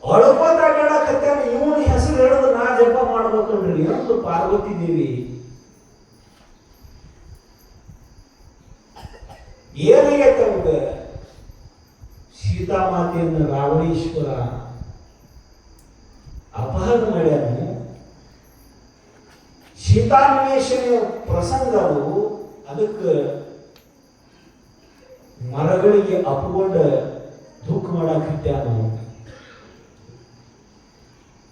ಅಳ್ಕೋತಾಗತ್ತೇನ ಇವನ ಹೆಸರು ಹೇಳೋದು ನಾ ಜಪ ಮಾಡ್ಬೇಕನ್ರಿ ಅಂತ ಪಾರ್ವತಿ ದೇವಿ. ಏನಾಗೈತೆ ಅವಾಗ ಸೀತಾಮಾತೆಯನ್ನು ರಾವಣೇಶ್ವರ ಅಪಹರಣ ಮಾಡ್ಯಾನು. ಸೀತಾನ್ವೇಷಣೆಯ ಪ್ರಸಂಗ ಅದು. ಅದಕ್ಕೆ ಮರಗಳಿಗೆ ಅಪ್ಕೊಂಡ ದುಃಖ ಮಾಡಾಕಿಟ್ಟಾನು.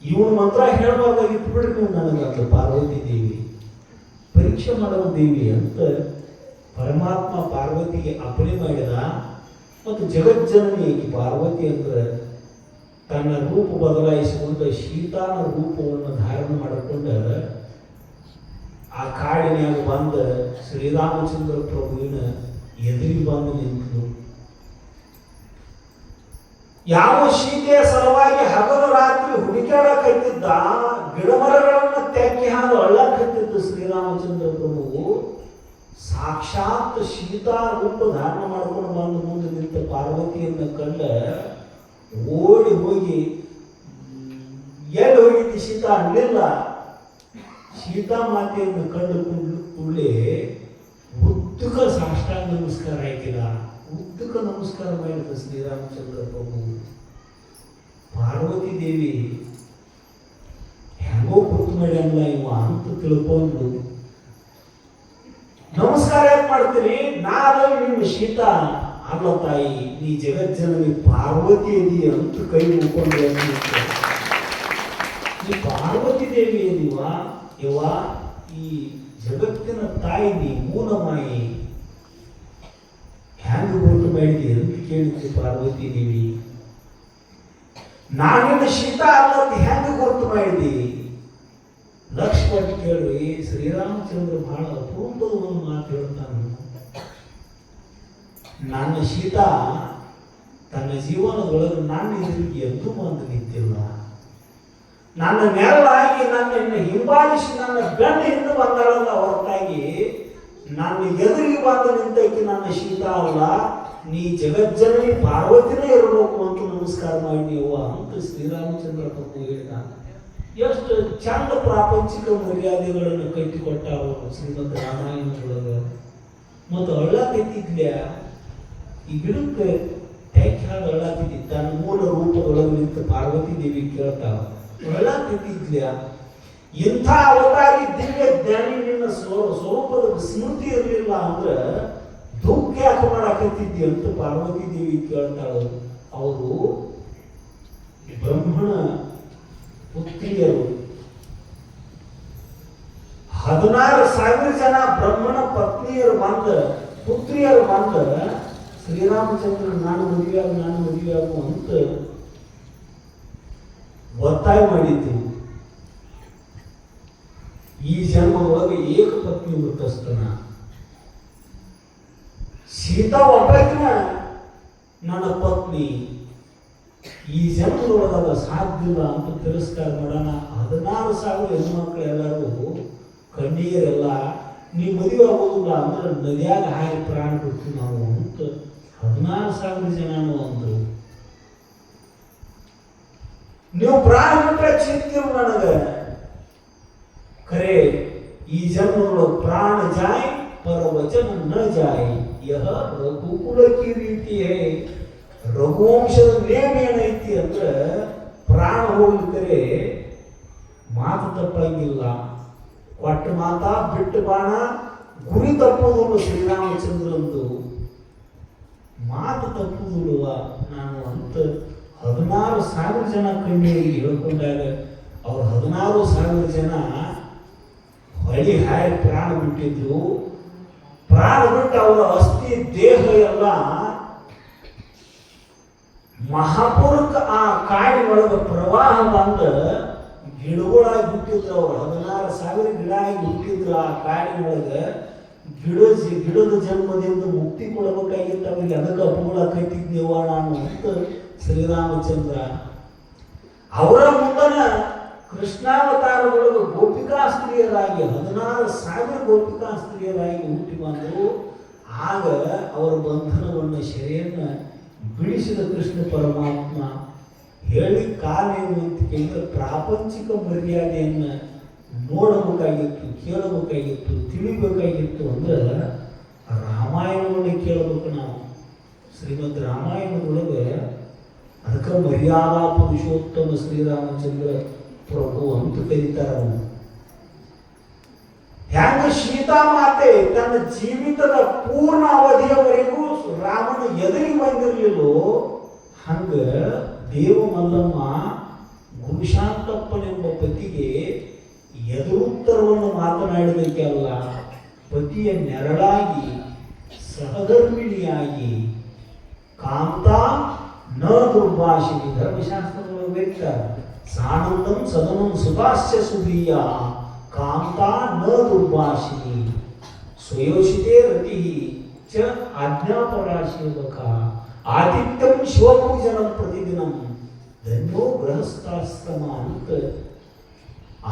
ಇವನು ಮಂತ್ರ ಹೇಳಬಾರ್ದಾಗಿತ್ತು ಬಿಡ್ರಿ ನೀವು ನನಗಂತ ಪಾರ್ವತಿ ದೇವಿ. ಪರೀಕ್ಷೆ ಮಾಡುವ ದೇವಿ ಅಂತ ಪರಮಾತ್ಮ ಪಾರ್ವತಿಗೆ ಅಪ್ಪಣೆ ಮಾಡಿದ. ಮತ್ತು ಜಗಜ್ಜನನಿಯಾಗಿ ಪಾರ್ವತಿ ಅಂದ್ರೆ ತನ್ನ ರೂಪ ಬದಲಾಯಿಸಿಕೊಂಡು ಸೀತಾನ ರೂಪವನ್ನು ಧಾರಣೆ ಮಾಡಿಕೊಂಡ ಆ ಕಾಡಿನಾಗ ಬಂದ ಶ್ರೀರಾಮಚಂದ್ರ ಪ್ರಭುವಿನ ಎದುರಿಗೆ ಬಂದು ನಿಂತಳು. ಯಾವ ಸೀತೆಯ ಸಲುವಾಗಿ ಹಗಲು ರಾತ್ರಿ ಹುಡುಕಾಡಕತ್ತಿದ್ದ, ಗಿಡಮರಗಳನ್ನು ತೆಕ್ಕಿ ಹಾದು ಅಳ್ಳಕತ್ತಿದ್ದ ಶ್ರೀರಾಮಚಂದ್ರ ಪ್ರಭು ಸಾಕ್ಷಾತ್ ಸೀತಾ ರೂಪ ಧಾರಣ ಮಾಡ್ಕೊಂಡು ಬಂದು ಮುಂದೆ ನಿಂತ ಪಾರ್ವತಿಯನ್ನು ಕಂಡ ಓಡಿ ಹೋಗಿ ಎಲ್ಲಿ ಹೋಗಿದ್ದಿ ಸೀತಾ ಅನ್ನಲಿಲ್ಲ. ಸೀತಾ ಮಾತೆಯನ್ನು ಕಂಡು ಕೂಡಲೇ ಉದ್ದಕ ಸಾಷ್ಟಾಂಗ ನಮಸ್ಕಾರ ಆಯ್ತಿಲ್ಲ, ಉದ್ದಕ ನಮಸ್ಕಾರ ಮಾಡಿದ ಶ್ರೀರಾಮಚಂದ್ರ ಪ್ರಭು. ಪಾರ್ವತಿ ದೇವಿ ಹೆಂಗೋ ಕೂತು ಮಾಡ್ಯಲ್ಲ ಇವ ಅಂತ ತಿಳ್ಕೊಂಡು ನಮಸ್ಕಾರ ಯಾಕೆ ಮಾಡ್ತೀರಿ, ನಾನು ನಿಮ್ಮ ಸೀತಾ ಅಲ್ಲ ತಾಯಿ, ನೀ ಜಗಜ್ಜನನಿ ಪಾರ್ವತಿ ಇದೀ ಅಂತ ಕೈ ಮುಕ್ಕೊಂಡು ನೀ ಪಾರ್ವತಿ ದೇವಿ ಇದೀವ ಇವ, ಈ ಜಗತ್ತಿನ ತಾಯಿ ನೀ ಮೂಲಮಾಯಿ, ಹ್ಯಾಂಗ ಗುರುತು ಮಾಡಿದಿ ಅಂತ ಕೇಳಿದ್ರಿ ಪಾರ್ವತಿ ದೇವಿ. ನಾನಿನ್ನ ಸೀತಾ ಅಲ್ಲ ಹೆಂಗ ಗುರುತು ಮಾಡಿದಿ, ಲಕ್ಷ ಕೊಟ್ಟು ಕೇಳ್ರಿ, ಶ್ರೀರಾಮಚಂದ್ರ ಬಹಳ ಅಪರೂಪದ ಒಂದು ಮಾತು ಹೇಳ್ತಾನೆ. ನನ್ನ ಸೀತಾ ತನ್ನ ಜೀವನದೊಳಗೆ ನಾನು ಎದುರಿಗೆ ಎಂದೂ ಬಂದು ನಿಂತಿಲ್ಲ. ನನ್ನ ನೆರಳಾಗಿ ನನ್ನನ್ನು ಹಿಂಬಾಲಿಸಿ ನನ್ನ ಬೆನ್ನ ಹಿಂದೆ ಬಂದಾಳಲ್ಲ ಹೊರತಾಗಿ ನನ್ನ ಎದುರಿಗೆ ಬಂದು ನಿಂತೈಕಿ ನನ್ನ ಸೀತಾ ಅಲ್ಲ, ನೀ ಜಗಜ್ಜನನಿ ಪಾರ್ವತಿನೇ ಇರಬೇಕು ಅಂತ ನಮಸ್ಕಾರ ಮಾಡಿ ನೀವು ಅಂತ ಶ್ರೀರಾಮಚಂದ್ರ ಪ್ರಭು ಹೇಳಿದ. ಎಷ್ಟು ಚಂದ ಪ್ರಾಪಂಚಿಕ ಮರ್ಯಾದೆಗಳನ್ನು ಕಟ್ಟಿಕೊಟ್ಟ ಅವರು ಶ್ರೀಮದ್ ರಾಮಾಯಣದೊಳಗೆ. ಮತ್ತು ಅಳ್ಳಾಕೈತಿದ್ಲ್ಯಾ ಈ ಗಿಡಕ್ಕೆ ಟ್ಯಾಕ್ಯಾದ ಅಳ್ಳಾಕೈತಿ, ತನ್ನ ಮೂಲ ರೂಪದೊಳಗೆ ನಿಂತು ಪಾರ್ವತಿ ದೇವಿ ಕೇಳ್ತಾವ, ಅಳ್ಳಾಕೈತಿದ್ಲ್ಯಾ ಇಂಥ ಅವತಾರಿ ದಿವ್ಯ ಜ್ಞಾನಿ ನಿನ್ನ ಸ್ವರೂಪದ ಸ್ಮೃತಿ ಇರಲಿಲ್ಲ ಅಂದ್ರೆ ದುಃಖ ಯಾಕೆ ಮಾಡಾಕತ್ತಿದ್ದಿ ಅಂತ ಪಾರ್ವತಿ ದೇವಿ ಕೇಳ್ತಾಳ. ಅವರು ಬ್ರಹ್ಮಣ ಪುತ್ರಿಯರು 16,000 ಜನ ಬ್ರಹ್ಮಣ ಪತ್ನಿಯರು ಪುತ್ರಿಯರು ಶ್ರೀರಾಮಚಂದ್ರ ನಾನು ಮದುವೆಯಾಗು ಅಂತ ಒತ್ತಾಯ ಮಾಡಿದ್ದು. ಈ ಜನ್ಮದೊಳಗೆ ಏಕಪತ್ನಿ ವೃತಸ್ಥನ ಸೀತಾ ಒಬ್ಬಾಕಿನ ನನ್ನ ಪತ್ನಿ, ಈ ಜನ್ಮದೊಳಗ ಸಾಧ್ಯವಿಲ್ಲ ಅಂತ ತಿರಸ್ಕಾರ ಮಾಡೋಣ. 16,000 ಹೆಣ್ಮಕ್ಳು ಎಲ್ಲರೂ ಕಣ್ಣೀರೆಲ್ಲ ನೀ ಮದುವೆ ಆಗೋದಿಲ್ಲ ಅಂದ್ರೆ ನದಿಯಾಗ ಹಾಕಿ ಪ್ರಾಣ ಬಿಡ್ತೀವಿ ನಾವು ಅಂತ 16,000 ಜನನು ಅಂದ್ರು. ನೀವು ಪ್ರಾಣ ಬಿಟ್ಟರೆ ಚಿಂತಿರು ನನಗೆ ಖರೆ ಈ ಜನ್ಮದೊಳಗೆ ಪ್ರಾಣ ಜಾಯ್ पर वचन न जाए, यह रघुकुल की ರೀತಿ है. ರಘುವಂಶದ ನೇಮ ಏನೈತಿ ಅಂದ್ರೆ ಪ್ರಾಣ ಹೋಗ್ಲಿಕ್ಕರೆ ಮಾತು ತಪ್ಪಂಗಿಲ್ಲ, ಕೊಟ್ಟ ಮಾತಾ ಬಿಟ್ಟು ಬಾಣ ಗುರಿ ತಪ್ಪುವುದಿಲ್ಲ. ಶ್ರೀರಾಮಚಂದ್ರಂದು ಮಾತು ತಪ್ಪುವುದಿಲ್ವ ನಾನು ಅಂತ 16,000 ಜನ ಕಣ್ಣಿಗೆ ಹೇಳ್ಕೊಂಡಾಗ ಅವ್ರು 16,000 ಜನ ಹೊಳಿ ಹಾಯಿ ಪ್ರಾಣ ಬಿಟ್ಟಿದ್ರು. ಪ್ರಾಣ ಬಿಟ್ಟು ಅವರ ಅಸ್ಥಿ ದೇಹ ಎಲ್ಲ ಮಹಾಪುರಕ ಆ ಕಾಡಿನೊಳಗೆ ಪ್ರವಾಹ ಬಂದ ಗಿಡಗಳಾಗಿ ಬಿಟ್ಟಿದ್ರು. ಅವ್ರು 16,000 ಗಿಡ ಆಗಿ ಬಿಟ್ಟಿದ್ರು ಆ ಕಾಡಿನೊಳಗೆ. ಗಿಡದ ಜನ್ಮದಿಂದ ಮುಕ್ತಿ ಕೊಡಬೇಕಾಗಿತ್ತು ಅವರಿಗೆ, ಅದಕ್ಕೆ ಅಪುಗಳಾಕೈತಿದ್ನೇವ ನಾನು ಅಂತ ಶ್ರೀರಾಮಚಂದ್ರ ಅವರ ಮುಂದನ ಕೃಷ್ಣಾವತಾರದೊಳಗೆ ಗೋಪಿಕಾ ಸ್ತ್ರೀಯರಾಗಿ 16,000 ಗೋಪಿಕಾ ಸ್ತ್ರೀಯರಾಗಿ ಹುಟ್ಟಿ ಬಂದರು. ಆಗ ಅವರ ಬಂಧನವನ್ನು ಶೆರೆಯನ್ನು ಬಿಡಿಸಿದ ಕೃಷ್ಣ ಪರಮಾತ್ಮ ಹೇಳಿ ಕಾಲೇನು ಅಂತ ಕೇಳಿದ್ರೆ ಪ್ರಾಪಂಚಿಕ ಮರ್ಯಾದೆಯನ್ನು ನೋಡಬೇಕಾಗಿತ್ತು, ಕೇಳಬೇಕಾಗಿತ್ತು, ತಿಳಿಬೇಕಾಗಿತ್ತು ಅಂದ್ರೆ ರಾಮಾಯಣವನ್ನು ಕೇಳಬೇಕು ನಾವು. ಶ್ರೀಮದ್ ರಾಮಾಯಣದೊಳಗೆ ಅದಕ್ಕೆ ಮರ್ಯಾದಾ ಪುರುಷೋತ್ತಮ ಶ್ರೀರಾಮಚಂದ್ರ ಪ್ರಭು ಅಂತ ಕರೀತಾರ. ಹೆಂಗ ಸೀತಾಮಾತೆ ತನ್ನ ಜೀವಿತದ ಪೂರ್ಣ ಅವಧಿಯವರೆಗೂ ರಾಮನ ಎದುರಿಗೆ ಬಂದಿರಲಿಲ್ಲೋ ಹಂಗ ದೇವಮಲ್ಲಮ್ಮ ಗುರುಶಾಂತಪ್ಪನೆಂಬ ಪತಿಗೆ ಎದುರುತ್ತರವನ್ನು ಮಾತನಾಡಿದಕ್ಕೆ ಅಲ್ಲ, ಪತಿಯ ನೆರಳಾಗಿ ಸಹಧರ್ಮಿಣಿಯಾಗಿ ಕಾಂತಾ ನ ದುರ್ಭಾಷಿಣಿ ಧರ್ಮಶಾಸ್ತ್ರಗಳು ಬರೀತಾರೆ. ಸಾನಂದಂ ಸದನಂ ಸುತಾಸ್ಯ ಸುಧೀಯ ಕಾಂತಾ ನ ದುರ್ಭಾಷಿಣಿ ಸ್ವಯೋಷಿತೆ ರತಿ ಚ ಆಜ್ಞಾಪರಾಶೇವಕ ಆದಿತ್ಯಂ ಶಿವಪೂಜನಂ ಪ್ರತಿದಿನಂ ಧನ್ಯೋ ಗೃಹಸ್ಥಾಸ್ತಮ ಅಂತ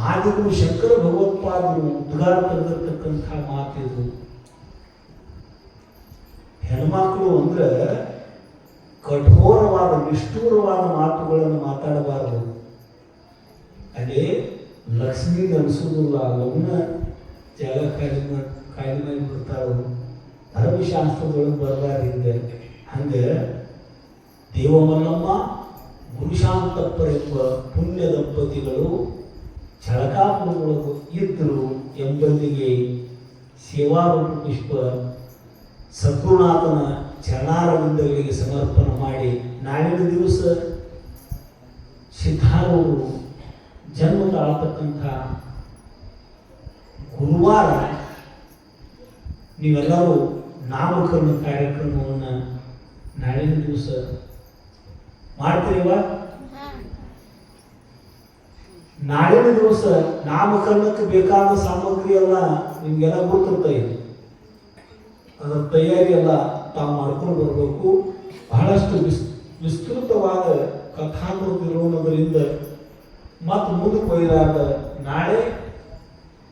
ಆದಿಗುರು ಶಂಕರ ಭಗವತ್ಪಾದರು ಉದ್ಘಾಟನೆಗಿರ್ತಕ್ಕಂಥ ಮಾತಿದು. ಹೆಣ್ಮಕ್ಳು ಅಂದ್ರೆ ಕಠೋರವಾದ ನಿಷ್ಠೂರವಾದ ಮಾತುಗಳನ್ನು ಮಾತಾಡಬಾರದು. ಅದೇ ಲಕ್ಷ್ಮಿಗೆ ಅನಿಸೋದಿಲ್ಲ, ಲಗ್ನ ಜಾಗ ಕಾಯ್ದೆ ಮಾಡಿ ಬಿಡ್ತಾಳು. ಧರ್ಮಶಾಸ್ತ್ರದೊಳಗೆ ಬರಬಾರ್ದೆ. ಹಂಗೆ ದೇವಮಲ್ಲಮ್ಮ ಗುರುಶಾಂತಪ್ಪರೆಂಬ ಪುಣ್ಯ ದಂಪತಿಗಳು ಛಳಕಾಪುರದೊಳಗೆ ಇದ್ದರು ಎಂಬಲ್ಲಿಗೆ ಸೇವಾರೂಪ ಪುಷ್ಪ ಸದ್ಗುರುನಾಥನ ಚರಣಾರವಿಂದಗಳಿಗೆ ಸಮರ್ಪಣೆ ಮಾಡಿ ನಾಳಿನ ದಿವಸ ಸಿದ್ಧಾರೂಢರು ಜನ್ಮ ತಾಳ್ತಕ್ಕಂಥ ಗುರುವಾರ ನೀವೆಲ್ಲರೂ ನಾಮಕರಣ ಕಾರ್ಯಕ್ರಮವನ್ನು ನಾಳಿನ ದಿವಸ ಮಾಡ್ತೀರಿವಾ? ನಾಳಿನ ದಿವಸ ನಾಮಕರಣಕ್ಕೆ ಬೇಕಾದ ಸಾಮಗ್ರಿ ಎಲ್ಲ ನಿಮ್ಗೆಲ್ಲ ಗೊತ್ತಿರ್ತಾ ಇದೆ. ಅದರ ತಯಾರಿ ಎಲ್ಲ ತಾವು ಮಾಡ್ಕೊಂಡು ಬರಬೇಕು. ಬಹಳಷ್ಟು ವಿಸ್ತೃತವಾದ ಕಥಾಮೃತ ಇರುವುದರಿಂದ ಮತ್ತು ಮುಂದಕ್ಕೆ ಒಯ್ದಾಗ ನಾಳೆ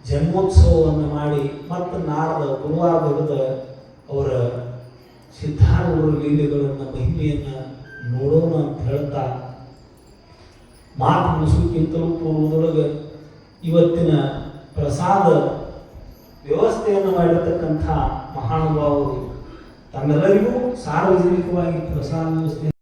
ಜನ್ಮೋತ್ಸವವನ್ನು ಮಾಡಿ ಮತ್ತು ನಾಡ್ದ ಗುರುವಾರ ಹಿಡಿದ ಅವರ ಸಿದ್ಧಾರೂಢರ ಲೀಲೆಗಳನ್ನು ಮಹಿಮೆಯನ್ನು ನೋಡೋಣ ಅಂತ ಹೇಳ್ತಾ ಮಾತು ಮುಸುಕಿಂತಲೂ ಪೂರ್ವದೊಳಗೆ ಇವತ್ತಿನ ಪ್ರಸಾದ ವ್ಯವಸ್ಥೆಯನ್ನು ಮಾಡಿರ್ತಕ್ಕಂಥ ಮಹಾನುಭಾವರು ತಮ್ಮೆಲ್ಲರಿಗೂ ಸಾರ್ವಜನಿಕವಾಗಿ ಪ್ರಸಾದ ವ್ಯವಸ್ಥೆ